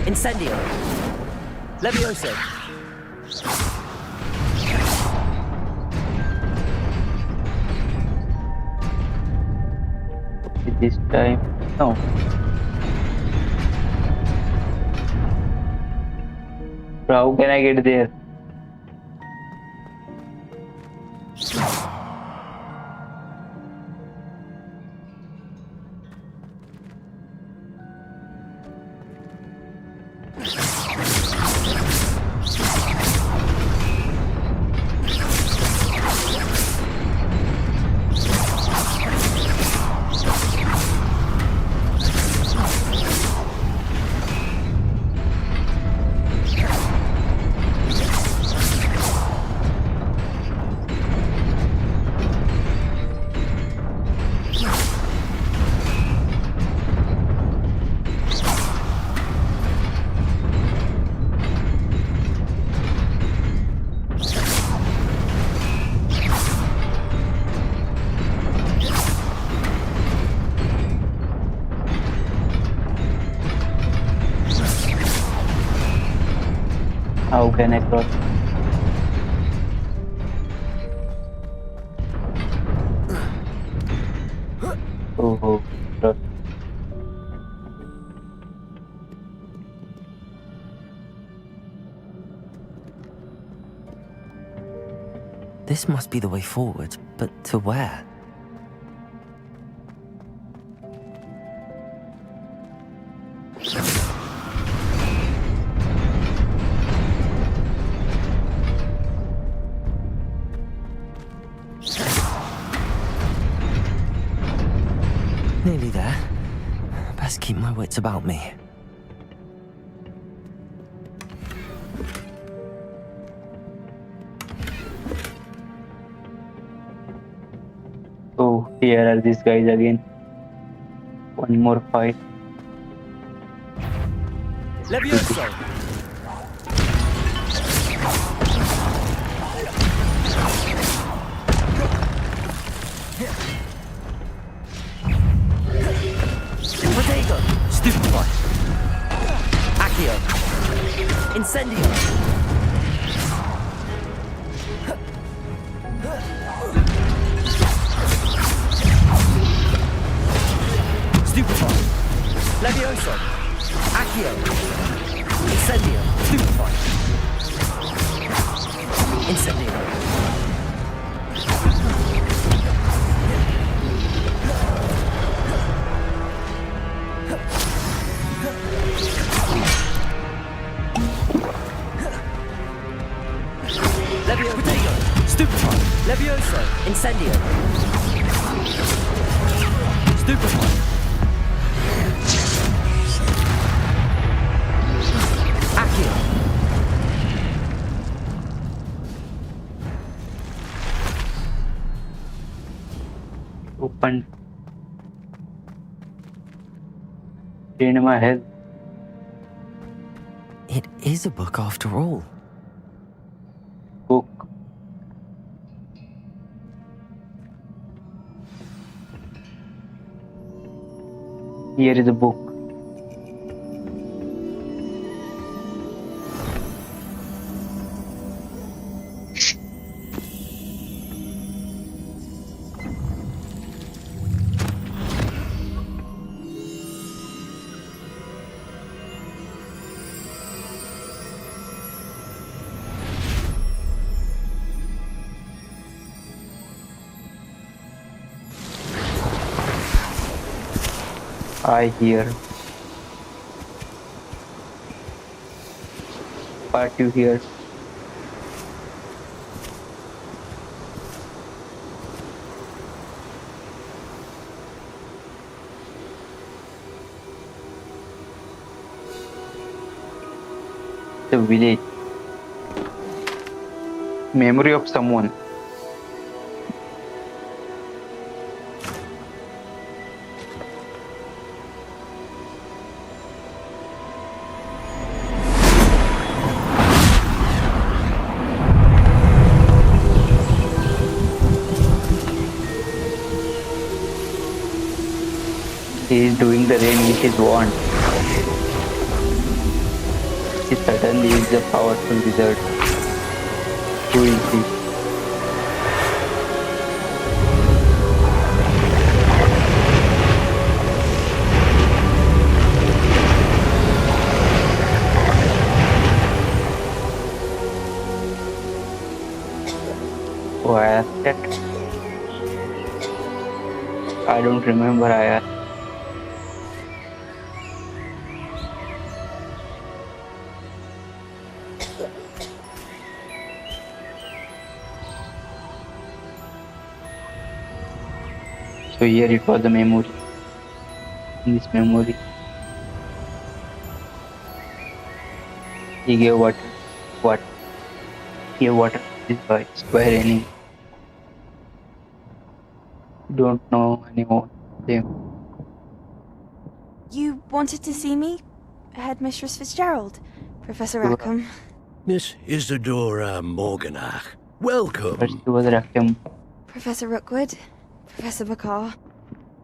Incendio. Levioso. This time, no. Bro, how can I get there? How can I cross? Oh, cross. This must be the way forward, but to where? Nearly there. Best keep my wits about me. So here are these guys again. One more fight. Levioso! Protego! Stupefy! Accio! Incendio! Stupefy! Levioso! Accio! Incendio! Stupefy! Incendio! Levio Potato! Stupefy! Levioso! Incendio! Stupefy! Accio! Open. Drain my health. It is a book after all. Book. Here is a book. I hear. What you hear? The village. Memory of someone. He is doing the rain with his wand. He certainly is a powerful wizard. Who is he? Oh, I asked that. I don't remember I asked. So here it was the memory. In this memory, he gave water. What? He gave water to this boy. It's by raining. Don't know anyone. Him. You wanted to see me? Headmistress Fitzgerald? Professor Rackham? Miss Isadora Morganach. Welcome. First he was Rackham. Professor Rookwood? Professor Bakar?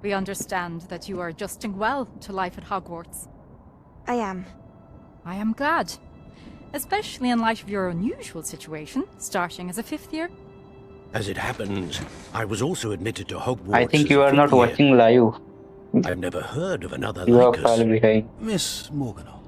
We understand that you are adjusting well to life at Hogwarts. I am. I am glad. Especially in light of your unusual situation, starting as a 5th year. As it happens, I was also admitted to Hogwarts. I think you are not watching live. I've never heard of another You are like far us. behind. Miss Morganach,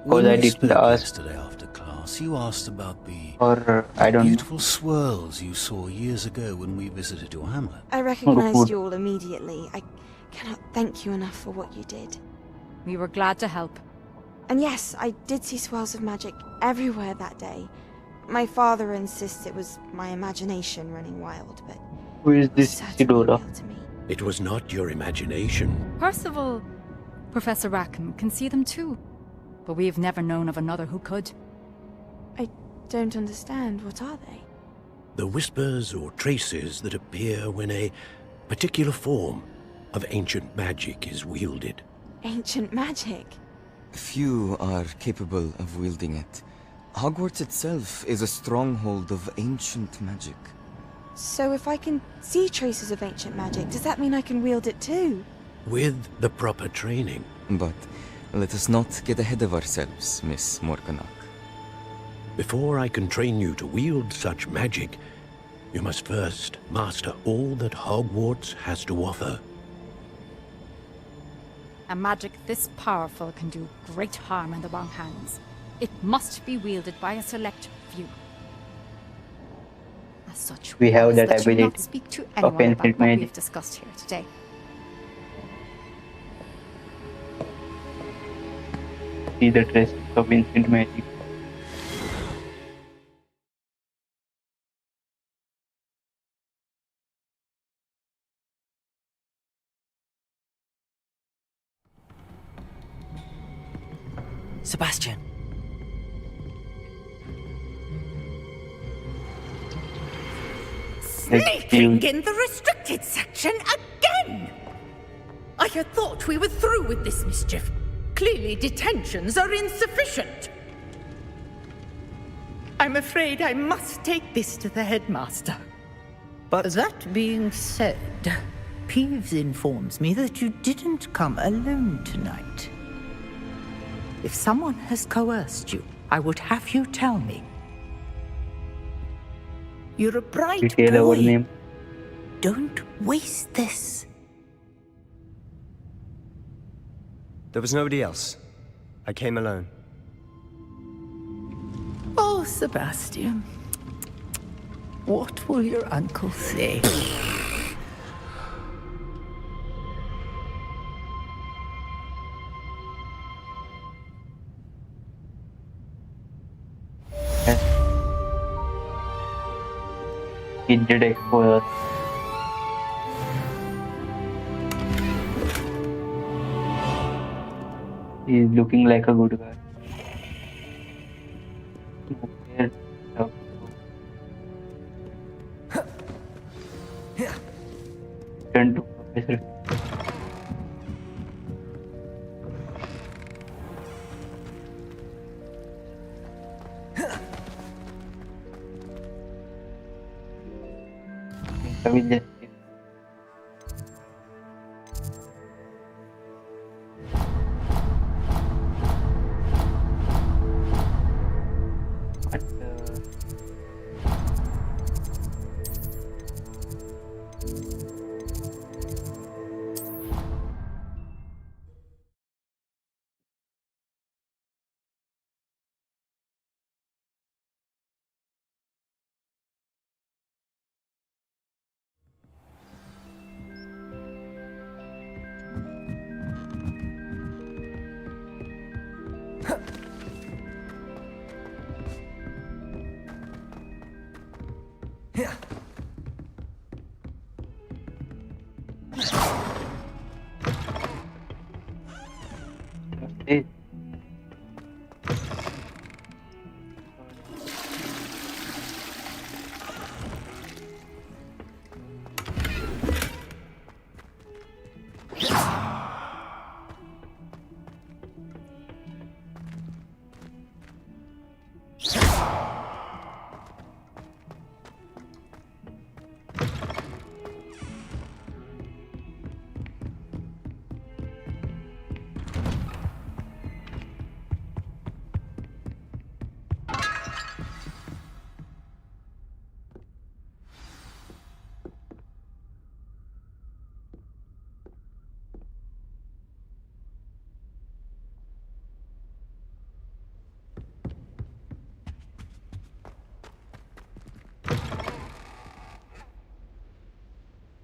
Because I we didn't spoke ask, yesterday after class, you asked about the or I don't beautiful swirls you saw years ago when we visited your hamlet. I recognized you all immediately. I cannot thank you enough for what you did. We were glad to help. And yes, I did see swirls of magic everywhere that day. My father insists it was my imagination running wild, but who is this Isidora? It was not your imagination. Percival, Professor Rackham can see them too. But we have never known of another who could. I don't understand. What are they? The whispers or traces that appear when a particular form of ancient magic is wielded. Ancient magic? Few are capable of wielding it. Hogwarts itself is a stronghold of ancient magic. So if I can see traces of ancient magic, does that mean I can wield it too? With the proper training. But let us not get ahead of ourselves, Miss Morganach. Before I can train you to wield such magic, you must first master all that Hogwarts has to offer. A magic this powerful can do great harm in the wrong hands. It must be wielded by a select few. As such, We have that let you ability not speak to of anyone about ancient what we magic. have discussed here today. See the traces of ancient magic. Sebastian. Sneaking in the restricted section again! I had thought we were through with this mischief. Clearly detentions are insufficient. I'm afraid I must take this to the headmaster. But that being said, Peeves informs me that you didn't come alone tonight. If someone has coerced you, I would have you tell me. You're a bright Detail our boy. name. Don't waste this. There was nobody else. I came alone. Oh, Sebastian. What will your uncle say? He did expose us. He's looking like a good guy. Here, how to go. Turn to Professor. I will just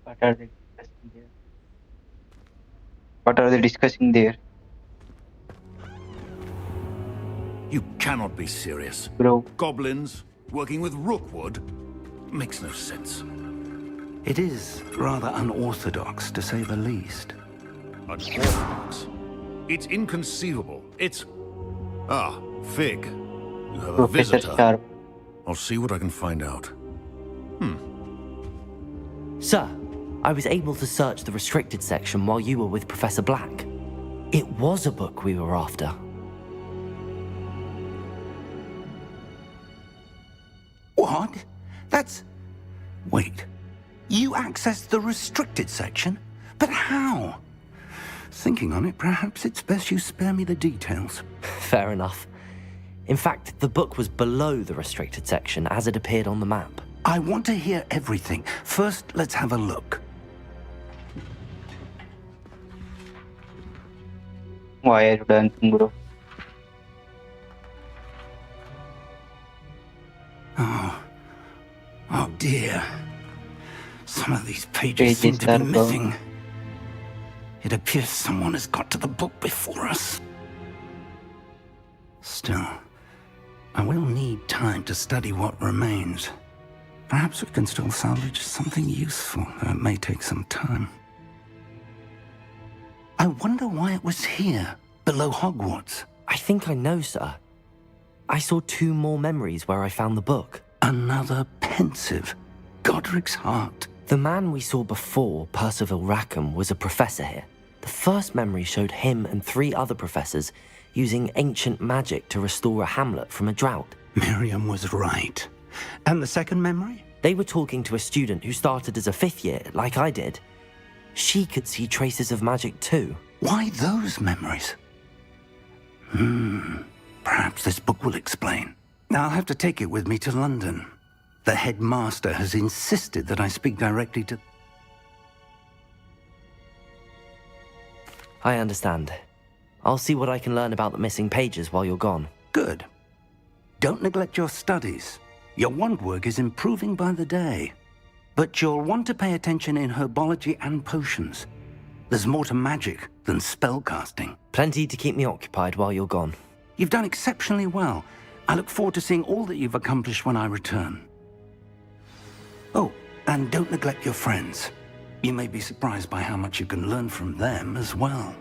What are they discussing there? What are they discussing there? You cannot be serious. Bro. Goblins working with Rookwood makes no sense. It is rather unorthodox, to say the least. Unorthodox? It's inconceivable. It's... Ah, Fig. You have a Professor visitor. Sharp. I'll see what I can find out. Sir, I was able to search the restricted section while you were with Professor Black. It was a book we were after. What? That's... Wait. You accessed the restricted section? But how? Thinking on it, perhaps it's best you spare me the details. Fair enough. In fact, the book was below the restricted section as it appeared on the map. I want to hear everything. First, let's have a look. Why are you dancing, bro? Oh dear. Some of these pages seem to be missing. It appears someone has got to the book before us. Still, I will need time to study what remains. Perhaps we can still salvage something useful, though it may take some time. I wonder why it was here, below Hogwarts. I think I know, sir. I saw 2 more memories where I found the book. Another pensive. Godric's heart. The man we saw before, Percival Rackham, was a professor here. The first memory showed him and 3 other professors using ancient magic to restore a hamlet from a drought. Miriam was right. And the second memory? They were talking to a student who started as a 5th year, like I did. She could see traces of magic too. Why those memories? Perhaps this book will explain. I'll have to take it with me to London. The headmaster has insisted that I speak directly to... I understand. I'll see what I can learn about the missing pages while you're gone. Good. Don't neglect your studies. Your wand work is improving by the day. But you'll want to pay attention in herbology and potions. There's more to magic than spellcasting. Plenty to keep me occupied while you're gone. You've done exceptionally well. I look forward to seeing all that you've accomplished when I return. Oh, and don't neglect your friends. You may be surprised by how much you can learn from them as well.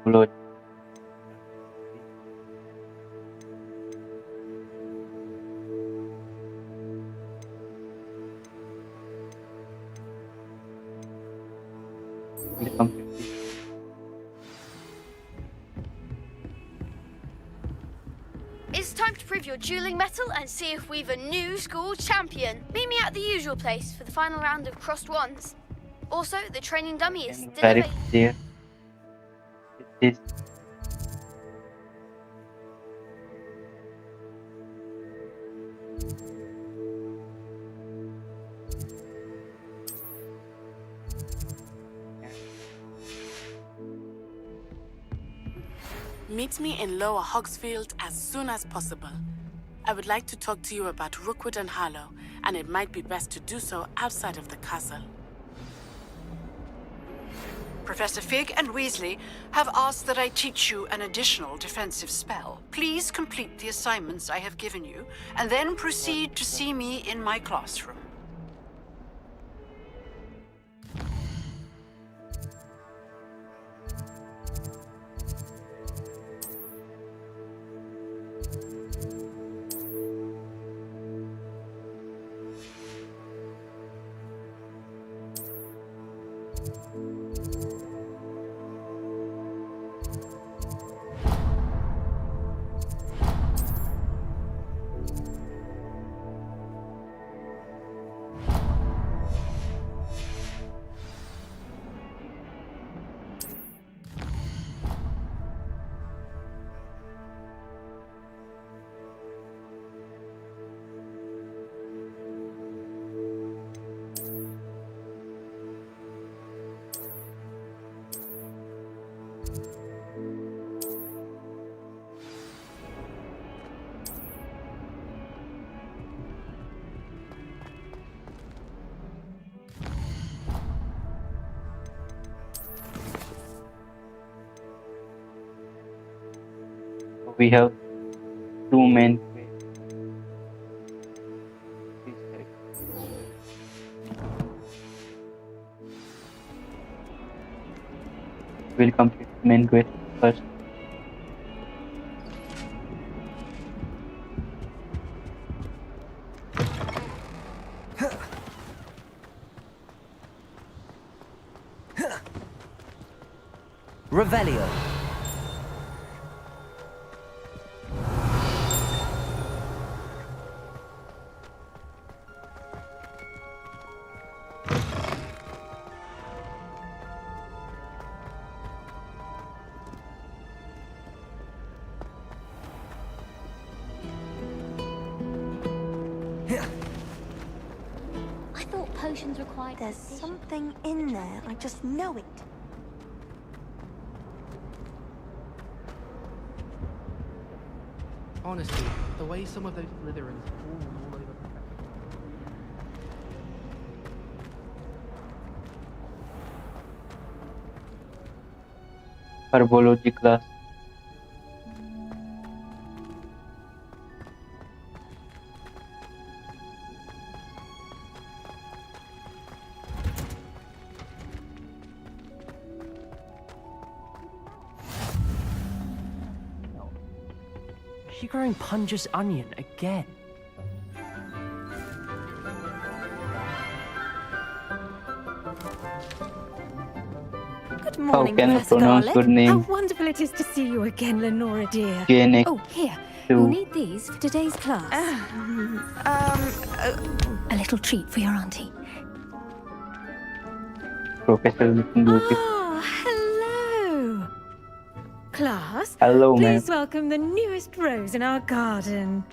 Lord. It's time to prove your dueling mettle and see if we've a new school champion. Meet me at the usual place for the final round of crossed wands. Also, the training dummy is still Very available. clear. It is. Meet me in Lower Hogsmeade as soon as possible. I would like to talk to you about Rookwood and Harlow, and it might be best to do so outside of the castle. Professor Fig and Weasley have asked that I teach you an additional defensive spell. Please complete the assignments I have given you, and then proceed to see me in my classroom. we have two main quests. We'll complete the main quest first. Revelio. I thought potions required. There's something in there. I just know it. Honestly, the way some of those Slytherins fall all over Herbology class. Is she growing Punja's onion again? Good morning, can I Professor pronounce Garlick. good name? How wonderful it is to see you again, Lenora dear. Genic Oh, here. two. You'll need these for today's class. A little treat for your auntie. Professor looking beautiful. Oh, hello. Class, Hello, ma'am. please welcome the newest rose in our garden.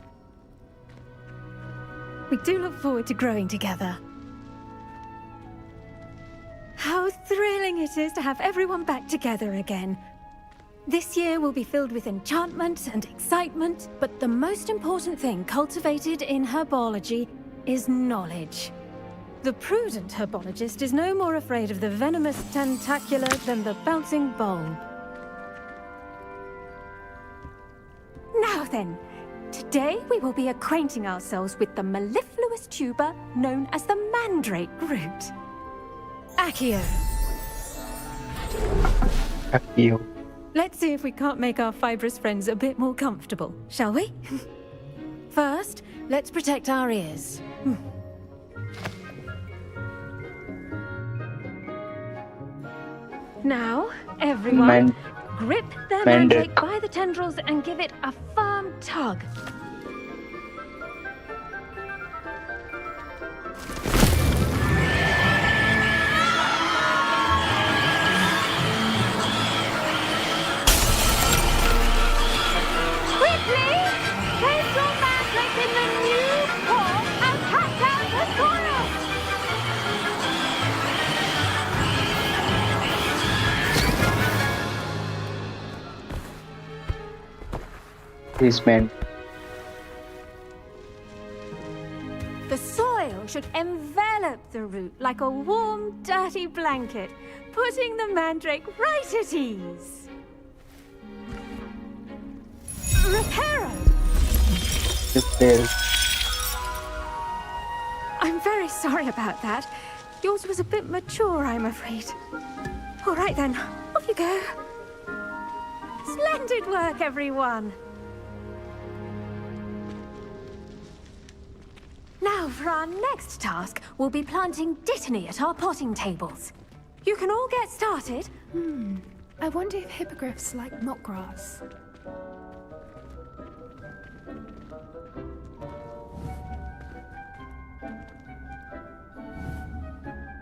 We do look forward to growing together. How thrilling it is to have everyone back together again. This year will be filled with enchantment and excitement, but the most important thing cultivated in herbology is knowledge. The prudent herbologist is no more afraid of the venomous tentacular than the bouncing bulb. Now then, today we will be acquainting ourselves with the mellifluous tuber known as the mandrake root. Accio. Accio. Let's see if we can't make our fibrous friends a bit more comfortable, shall we? First, let's protect our ears. Now, everyone, grip their mandrake by the tendrils and give it a firm tug. Quickly! Place your mandrake in the new pot and cut out the soil! This man. The soil should envelop the root like a warm, dirty blanket, putting the mandrake right at ease. Reparo! Just there. I'm very sorry about that. Yours was a bit mature, I'm afraid. All right then, off you go. Splendid work, everyone. Now, for our next task, we'll be planting dittany at our potting tables. You can all get started. I wonder if hippogriffs like knotgrass.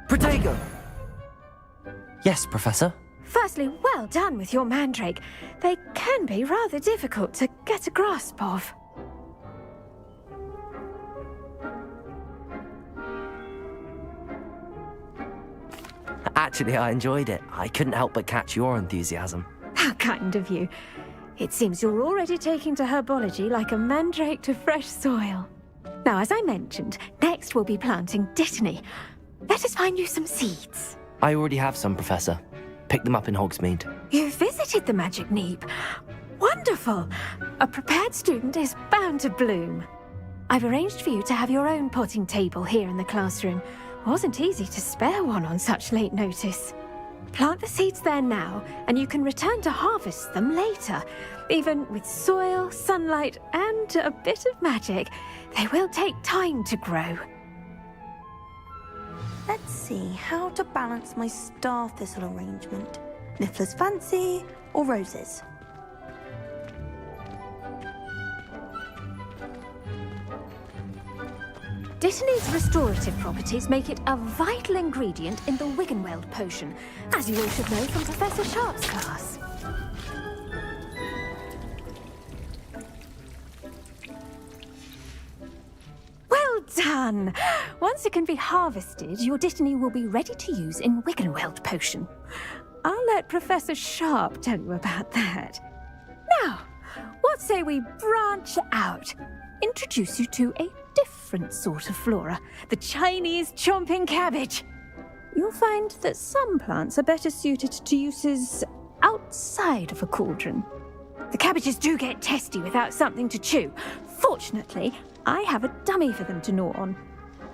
Protego! Yes, Professor? Firstly, well done with your mandrake. They can be rather difficult to get a grasp of. Actually, I enjoyed it. I couldn't help but catch your enthusiasm. How kind of you. It seems you're already taking to herbology like a mandrake to fresh soil. Now, as I mentioned, next we'll be planting dittany. Let us find you some seeds. I already have some, Professor. Picked them up in Hogsmeade. You visited the Magic Neep. Wonderful! A prepared student is bound to bloom. I've arranged for you to have your own potting table here in the classroom. Wasn't easy to spare one on such late notice. Plant the seeds there now, and you can return to harvest them later. Even with soil, sunlight, and a bit of magic, they will take time to grow. Let's see how to balance my star thistle arrangement. Niffler's fancy or roses? Dittany's restorative properties make it a vital ingredient in the Wiggenweld potion, as you all should know from Professor Sharp's class. Well done! Once it can be harvested, your Dittany will be ready to use in Wiggenweld potion. I'll let Professor Sharp tell you about that. Now, what say we branch out? Introduce you to a different sort of flora, the Chinese chomping cabbage. You'll find that some plants are better suited to uses outside of a cauldron. The cabbages do get testy without something to chew. Fortunately, I have a dummy for them to gnaw on.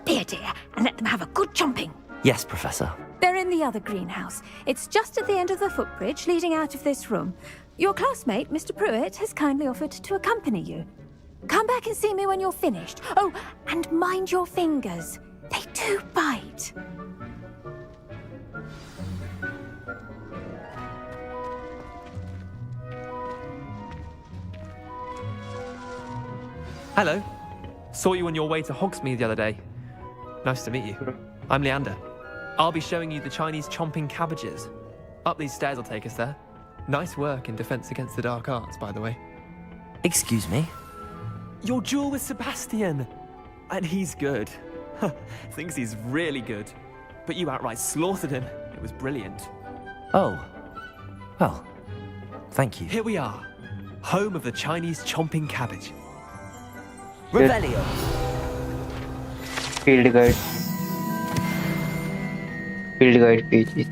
Be a dear and let them have a good chomping. Yes, Professor. They're in the other greenhouse. It's just at the end of the footbridge leading out of this room. Your classmate, Mr. Pruitt, has kindly offered to accompany you. Come back and see me when you're finished. Oh, and mind your fingers. They do bite. Hello. Saw you on your way to Hogsmeade the other day. Nice to meet you. I'm Leander. I'll be showing you the Chinese chomping cabbages. Up these stairs will take us there. Nice work in Defense Against the Dark Arts, by the way. Excuse me? Your duel with Sebastian! And he's good. Thinks he's really good. But you outright slaughtered him. It was brilliant. Oh. Well, thank you. Here we are. Home of the Chinese chomping cabbage. Revelio! Field guide. Field guide pages.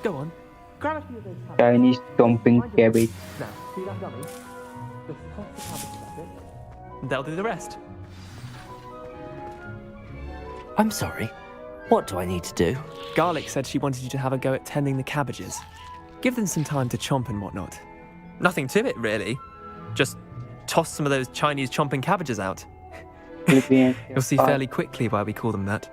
Go on. Grab a few of those cabbages. Chinese chomping cabbage. Now, see that dummy? Just toss the cabbages at it. And they'll do the rest. I'm sorry. What do I need to do? Garlic said she wanted you to have a go at tending the cabbages. Give them some time to chomp and whatnot. Nothing to it, really. Just toss some of those Chinese chomping cabbages out. You'll see fairly quickly why we call them that.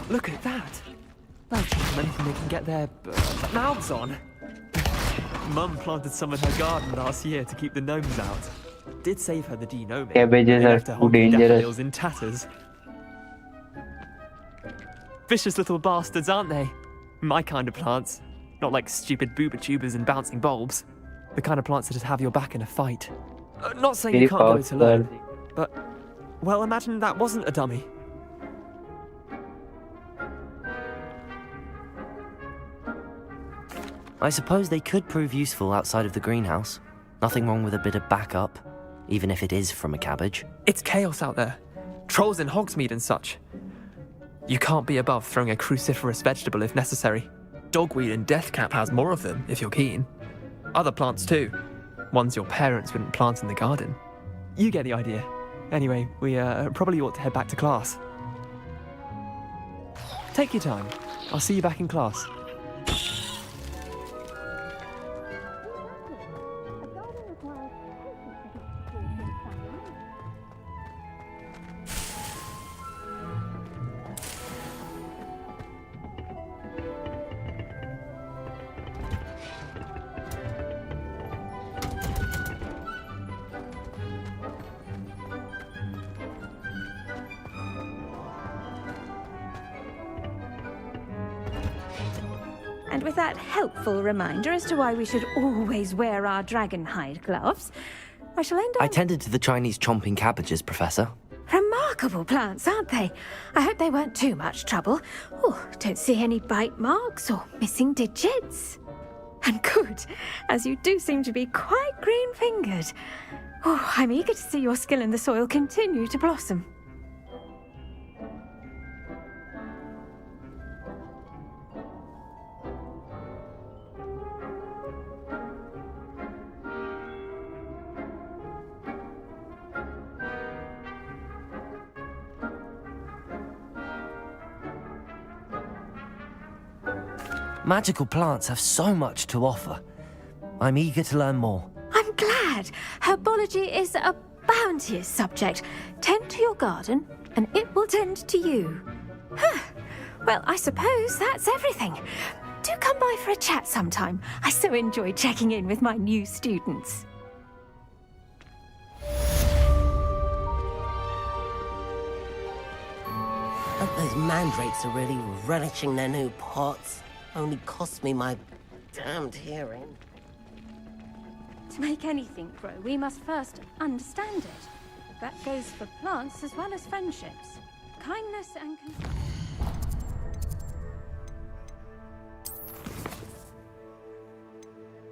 Look at that! They'll take anything they can get their mouths on. Mum planted some in her garden last year to keep the gnomes out. Did save her the de-gnoming. Cabbages are left her too holding dangerous. daffodils in tatters. Vicious little bastards, aren't they? My kind of plants. Not like stupid booba tubers and bouncing bulbs. The kind of plants that just have your back in a fight. Not saying you can't go to learn, but... Well, imagine that wasn't a dummy. I suppose they could prove useful outside of the greenhouse. Nothing wrong with a bit of backup, even if it is from a cabbage. It's chaos out there. Trolls in Hogsmeade and such. You can't be above throwing a cruciferous vegetable if necessary. Dogweed and deathcap has more of them, if you're keen. Other plants too. Ones your parents wouldn't plant in the garden. You get the idea. Anyway, we probably ought to head back to class. Take your time. I'll see you back in class. And with that helpful reminder as to why we should always wear our dragon hide gloves, I shall end up... I tended to the Chinese chomping cabbages, Professor. Remarkable plants, aren't they? I hope they weren't too much trouble. Oh, don't see any bite marks or missing digits. And good, as you do seem to be quite green-fingered. Oh, I'm eager to see your skill in the soil continue to blossom. Magical plants have so much to offer. I'm eager to learn more. I'm glad. Herbology is a bounteous subject. Tend to your garden, and it will tend to you. Huh. Well, I suppose that's everything. Do come by for a chat sometime. I so enjoy checking in with my new students. Those mandrakes are really relishing their new pots. Only cost me my damned hearing. To make anything grow, we must first understand it. That goes for plants as well as friendships. Kindness and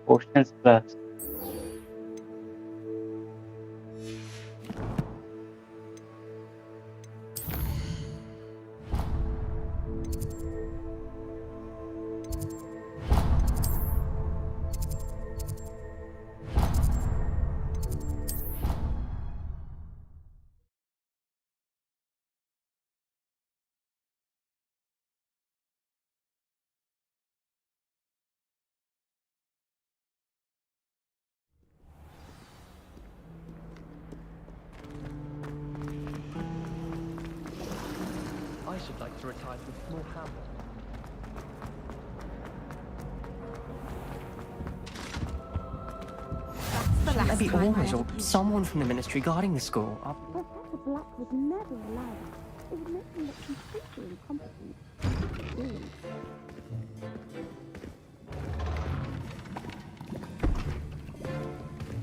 Questions class. I should like to retire to a small hamlet. Maybe Always or someone from the ministry guarding the school. Professor Black would never allow that. It would make him look completely incompetent.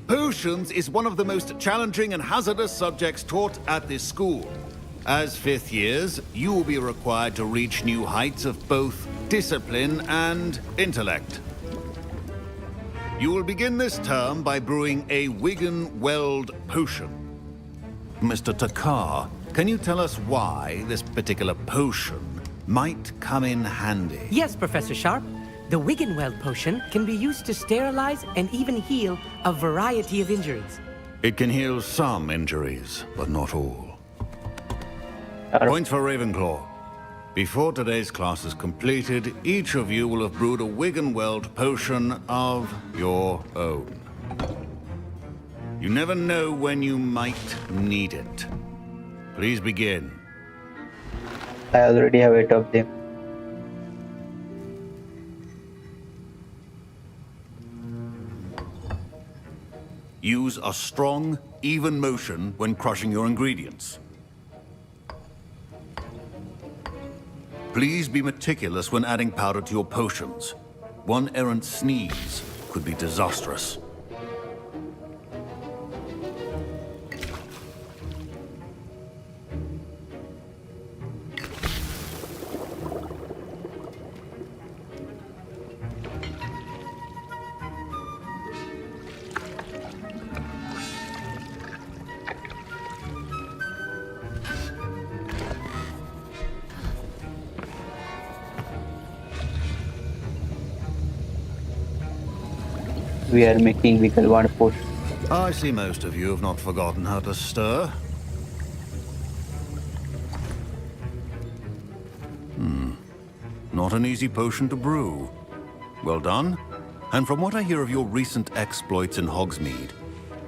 Potions is one of the most challenging and hazardous subjects taught at this school. As fifth years, you will be required to reach new heights of both discipline and intellect. You will begin this term by brewing a Wiggenweld potion. Mr. Takar, can you tell us why this particular potion might come in handy? Yes, Professor Sharp. The Wiggenweld potion can be used to sterilize and even heal a variety of injuries. It can heal some injuries, but not all. Point for Ravenclaw. Before today's class is completed, each of you will have brewed a Wiggenweld potion of your own. You never know when you might need it. Please begin. I already have 8 of them. Use a strong, even motion when crushing your ingredients. Please be meticulous when adding powder to your potions. One errant sneeze could be disastrous. We are making Wiggenweld potion. I see most of you have not forgotten how to stir. Not an easy potion to brew. Well done. And from what I hear of your recent exploits in Hogsmeade,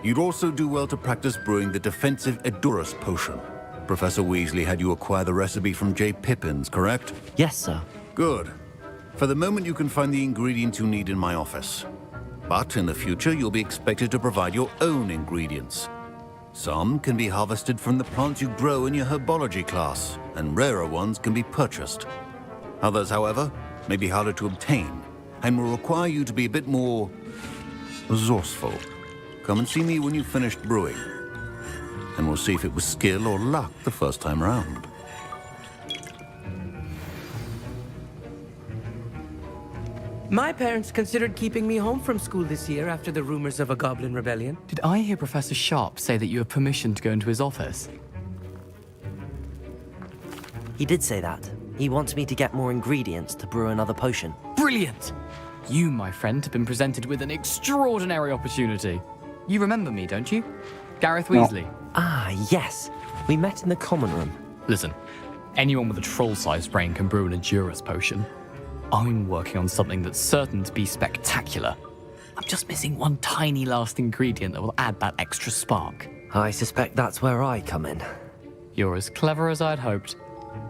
you'd also do well to practice brewing the defensive Edurus potion. Professor Weasley had you acquire the recipe from J. Pippin's, correct? Yes, sir. Good. For the moment, you can find the ingredients you need in my office. But in the future, you'll be expected to provide your own ingredients. Some can be harvested from the plants you grow in your herbology class, and rarer ones can be purchased. Others, however, may be harder to obtain, and will require you to be a bit more resourceful. Come and see me when you've finished brewing. and we'll see if it was skill or luck the first time round. My parents considered keeping me home from school this year after the rumors of a goblin rebellion. Did I hear Professor Sharp say that you have permission to go into his office? He did say that. He wants me to get more ingredients to brew another potion. Brilliant! You, my friend, have been presented with an extraordinary opportunity. You remember me, don't you? Gareth Weasley. Ah, yes. We met in the common room. Listen, anyone with a troll-sized brain can brew an Edurus potion. I'm working on something that's certain to be spectacular. I'm just missing one tiny last ingredient that will add that extra spark. I suspect that's where I come in. You're as clever as I'd hoped.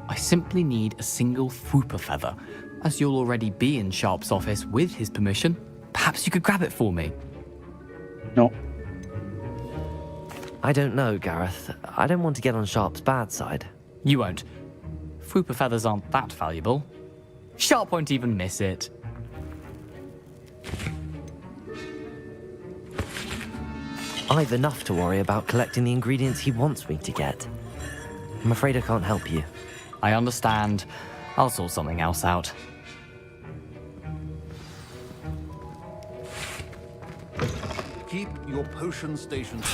I simply need a single Fwooper feather. As you'll already be in Sharp's office with his permission, perhaps you could grab it for me. No. I don't know, Gareth. I don't want to get on Sharp's bad side. You won't. Fwooper feathers aren't that valuable. Sharp won't even miss it. I've enough to worry about collecting the ingredients he wants me to get. I'm afraid I can't help you. I understand. I'll sort something else out. Keep your potion stations.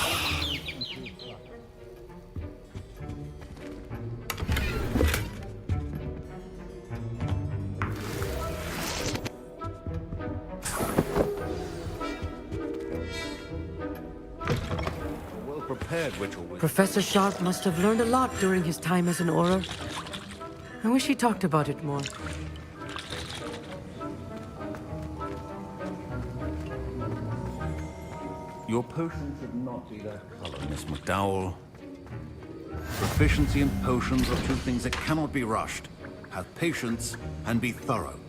Professor Sharp must have learned a lot during his time as an Auror. I wish he talked about it more. Your potion should not be that color, Miss McDowell. Proficiency in potions are two things that cannot be rushed. Have patience and be thorough.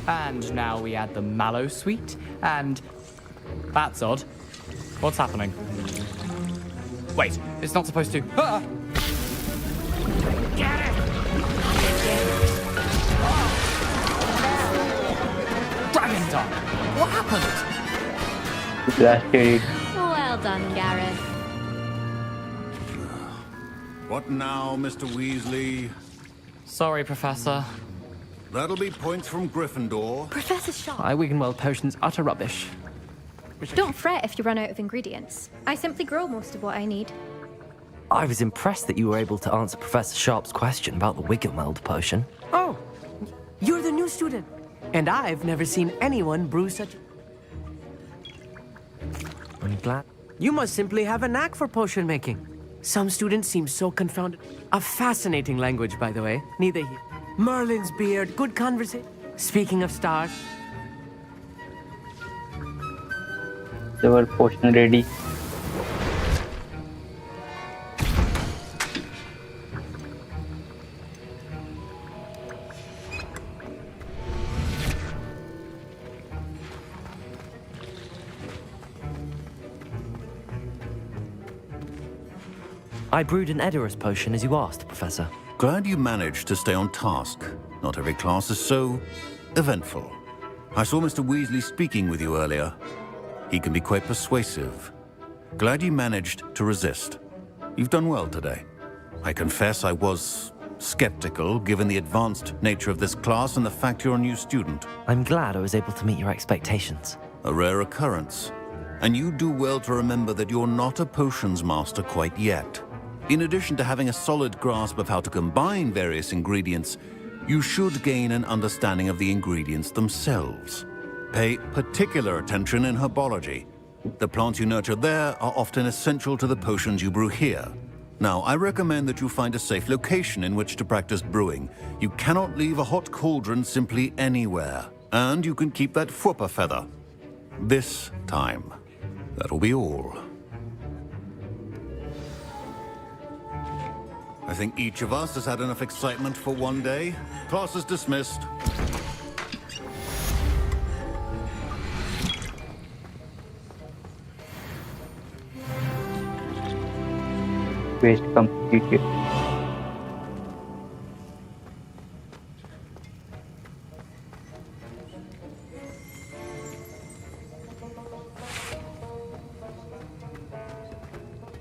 And now we add the mallow sweet, and... That's odd. What's happening? Wait, it's not supposed to... Ah! Get it! Dragon Dog! What happened? Blasted. Well done, Gareth. What now, Mr. Weasley? Sorry, Professor. That'll be points from Gryffindor. Professor Sharp. My Wiggenweld potion's utter rubbish. Don't fret if you run out of ingredients. I simply grow most of what I need. I was impressed that you were able to answer Professor Sharp's question about the Wiggenweld potion. Oh, you're the new student. And I've never seen anyone brew such... I'm glad. You must simply have a knack for potion making. Some students seem so confounded. A fascinating language, by the way. Neither here. Merlin's beard, good conversation. Speaking of stars. Our potion ready. I brewed an Edurus potion as you asked, Professor. Glad you managed to stay on task. Not every class is so eventful. I saw Mr. Weasley speaking with you earlier. He can be quite persuasive. Glad you managed to resist. You've done well today. I confess I was skeptical, given the advanced nature of this class and the fact you're a new student. I'm glad I was able to meet your expectations. A rare occurrence. And you do well to remember that you're not a potions master quite yet. In addition to having a solid grasp of how to combine various ingredients, you should gain an understanding of the ingredients themselves. Pay particular attention in herbology. The plants you nurture there are often essential to the potions you brew here. Now, I recommend that you find a safe location in which to practice brewing. You cannot leave a hot cauldron simply anywhere. And you can keep that Fwooper feather. This time. That'll be all. I think each of us has had enough excitement for one day. Class is dismissed. Quest completed.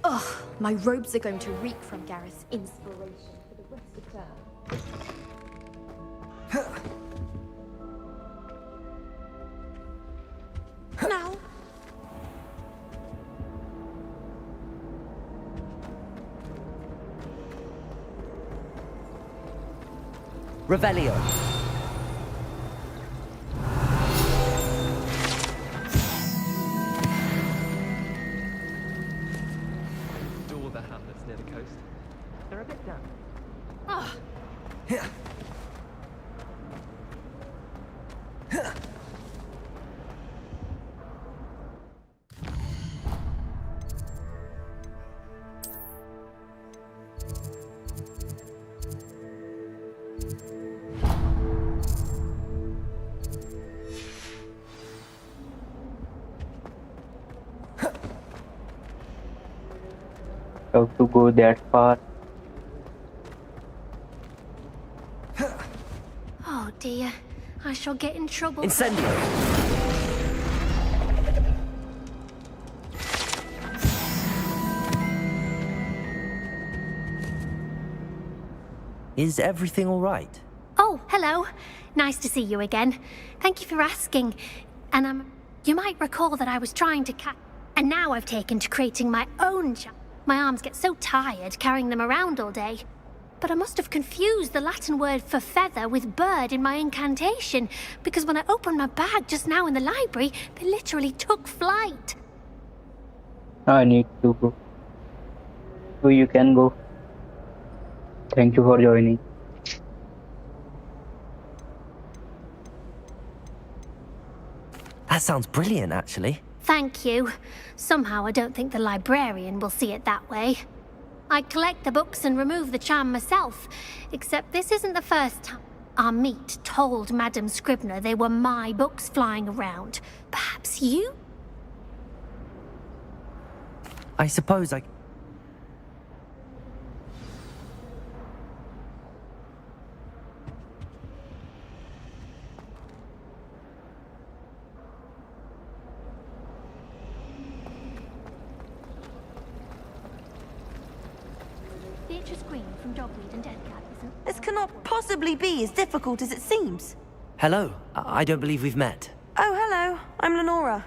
Ugh, my robes are going to reek from Gareth's inspiration for the rest of term. Now. Revelio. Do all the hamlets near the coast. They're a bit damp. Ah. Have to go that far. Oh dear, I shall get in trouble. Incendio. Is everything all right? Oh, hello. Nice to see you again. Thank you for asking. And you might recall that I was trying to and now I've taken to creating my own My arms get so tired carrying them around all day. But I must have confused the Latin word for feather with bird in my incantation, because when I opened my bag just now in the library, they literally took flight. I need to go. So you can go. Thank you for joining. That sounds brilliant, actually. Thank you. Somehow I don't think the librarian will see it that way. I collect the books and remove the charm myself, except this isn't the first time our meet told Madame Scribner they were my books flying around. Perhaps you? I suppose I... Beatrice Green from Dogweed and Deadcat, isn't... This cannot possibly be as difficult as it seems. Hello, I don't believe we've met. Oh, hello. I'm Lenora.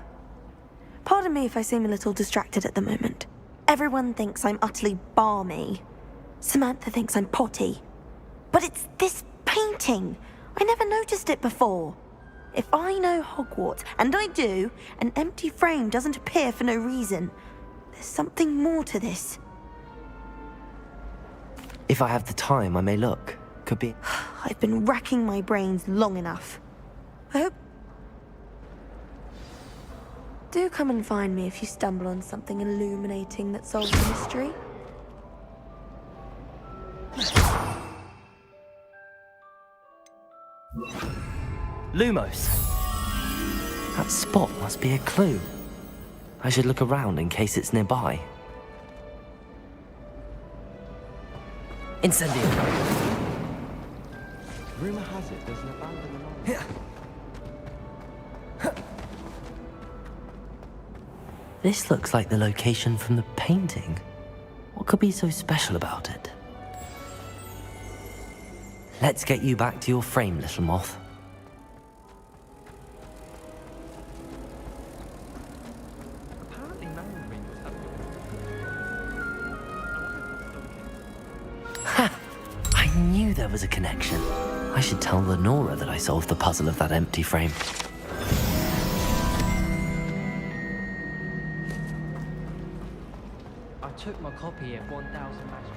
Pardon me if I seem a little distracted at the moment. Everyone thinks I'm utterly balmy. Samantha thinks I'm potty. But it's this painting. I never noticed it before. If I know Hogwarts, and I do, an empty frame doesn't appear for no reason. There's something more to this. If I have the time, I may look. Could be... I've been racking my brains long enough. I hope... Do come and find me if you stumble on something illuminating that solves the mystery. Lumos! That spot must be a clue. I should look around in case it's nearby. Incendio! Rumor has it there's an abandoned This looks like the location from the painting. What could be so special about it? Let's get you back to your frame, little moth. Ha! I knew there was a connection. I should tell Lenora that I solved the puzzle of that empty frame. I took my copy at 1,000 magic.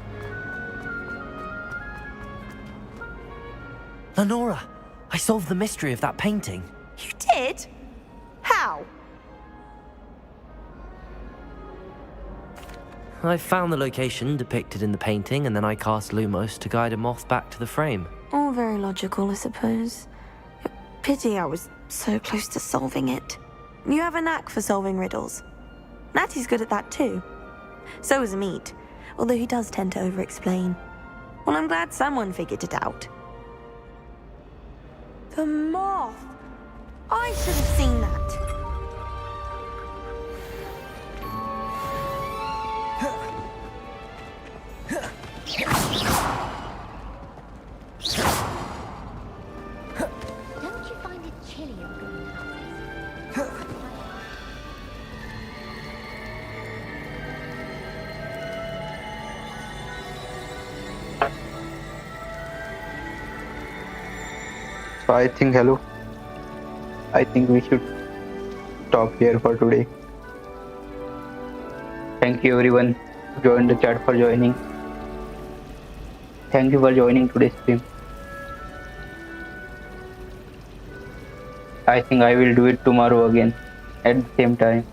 Lenora, I solved the mystery of that painting. You did? How? I found the location depicted in the painting, and then I cast Lumos to guide a moth back to the frame. All very logical, I suppose. Pity I was so close to solving it. You have a knack for solving riddles. Natty's good at that too. So is Mead. although he does tend to over-explain. Well, I'm glad someone figured it out. The moth! I should have seen that. Don't you find it chilly in greenhouses? So I think, hello. I think we should stop here for today. Thank you everyone who joined the chat for joining. Thank you for joining today's stream. I think I will do it tomorrow again at the same time.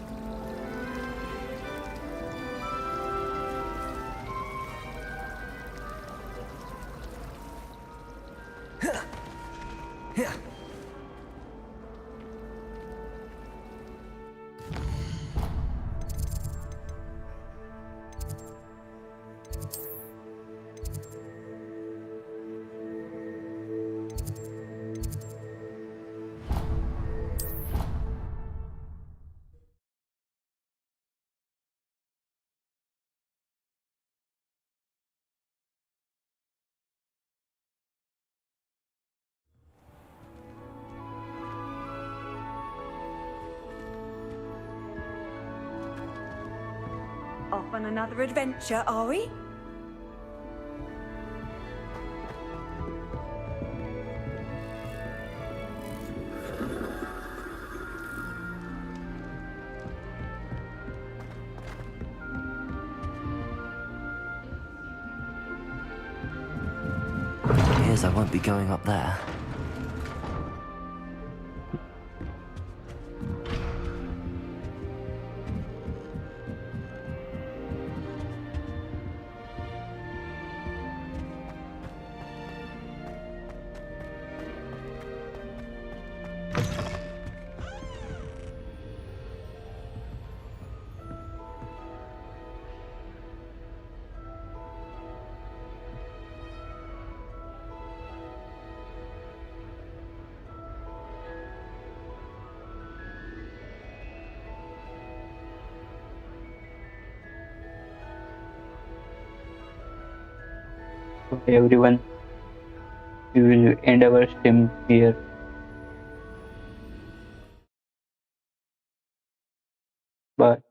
Off on another adventure, are we? Appears I won't be going up there. Okay, everyone, we will end our stream here. Bye.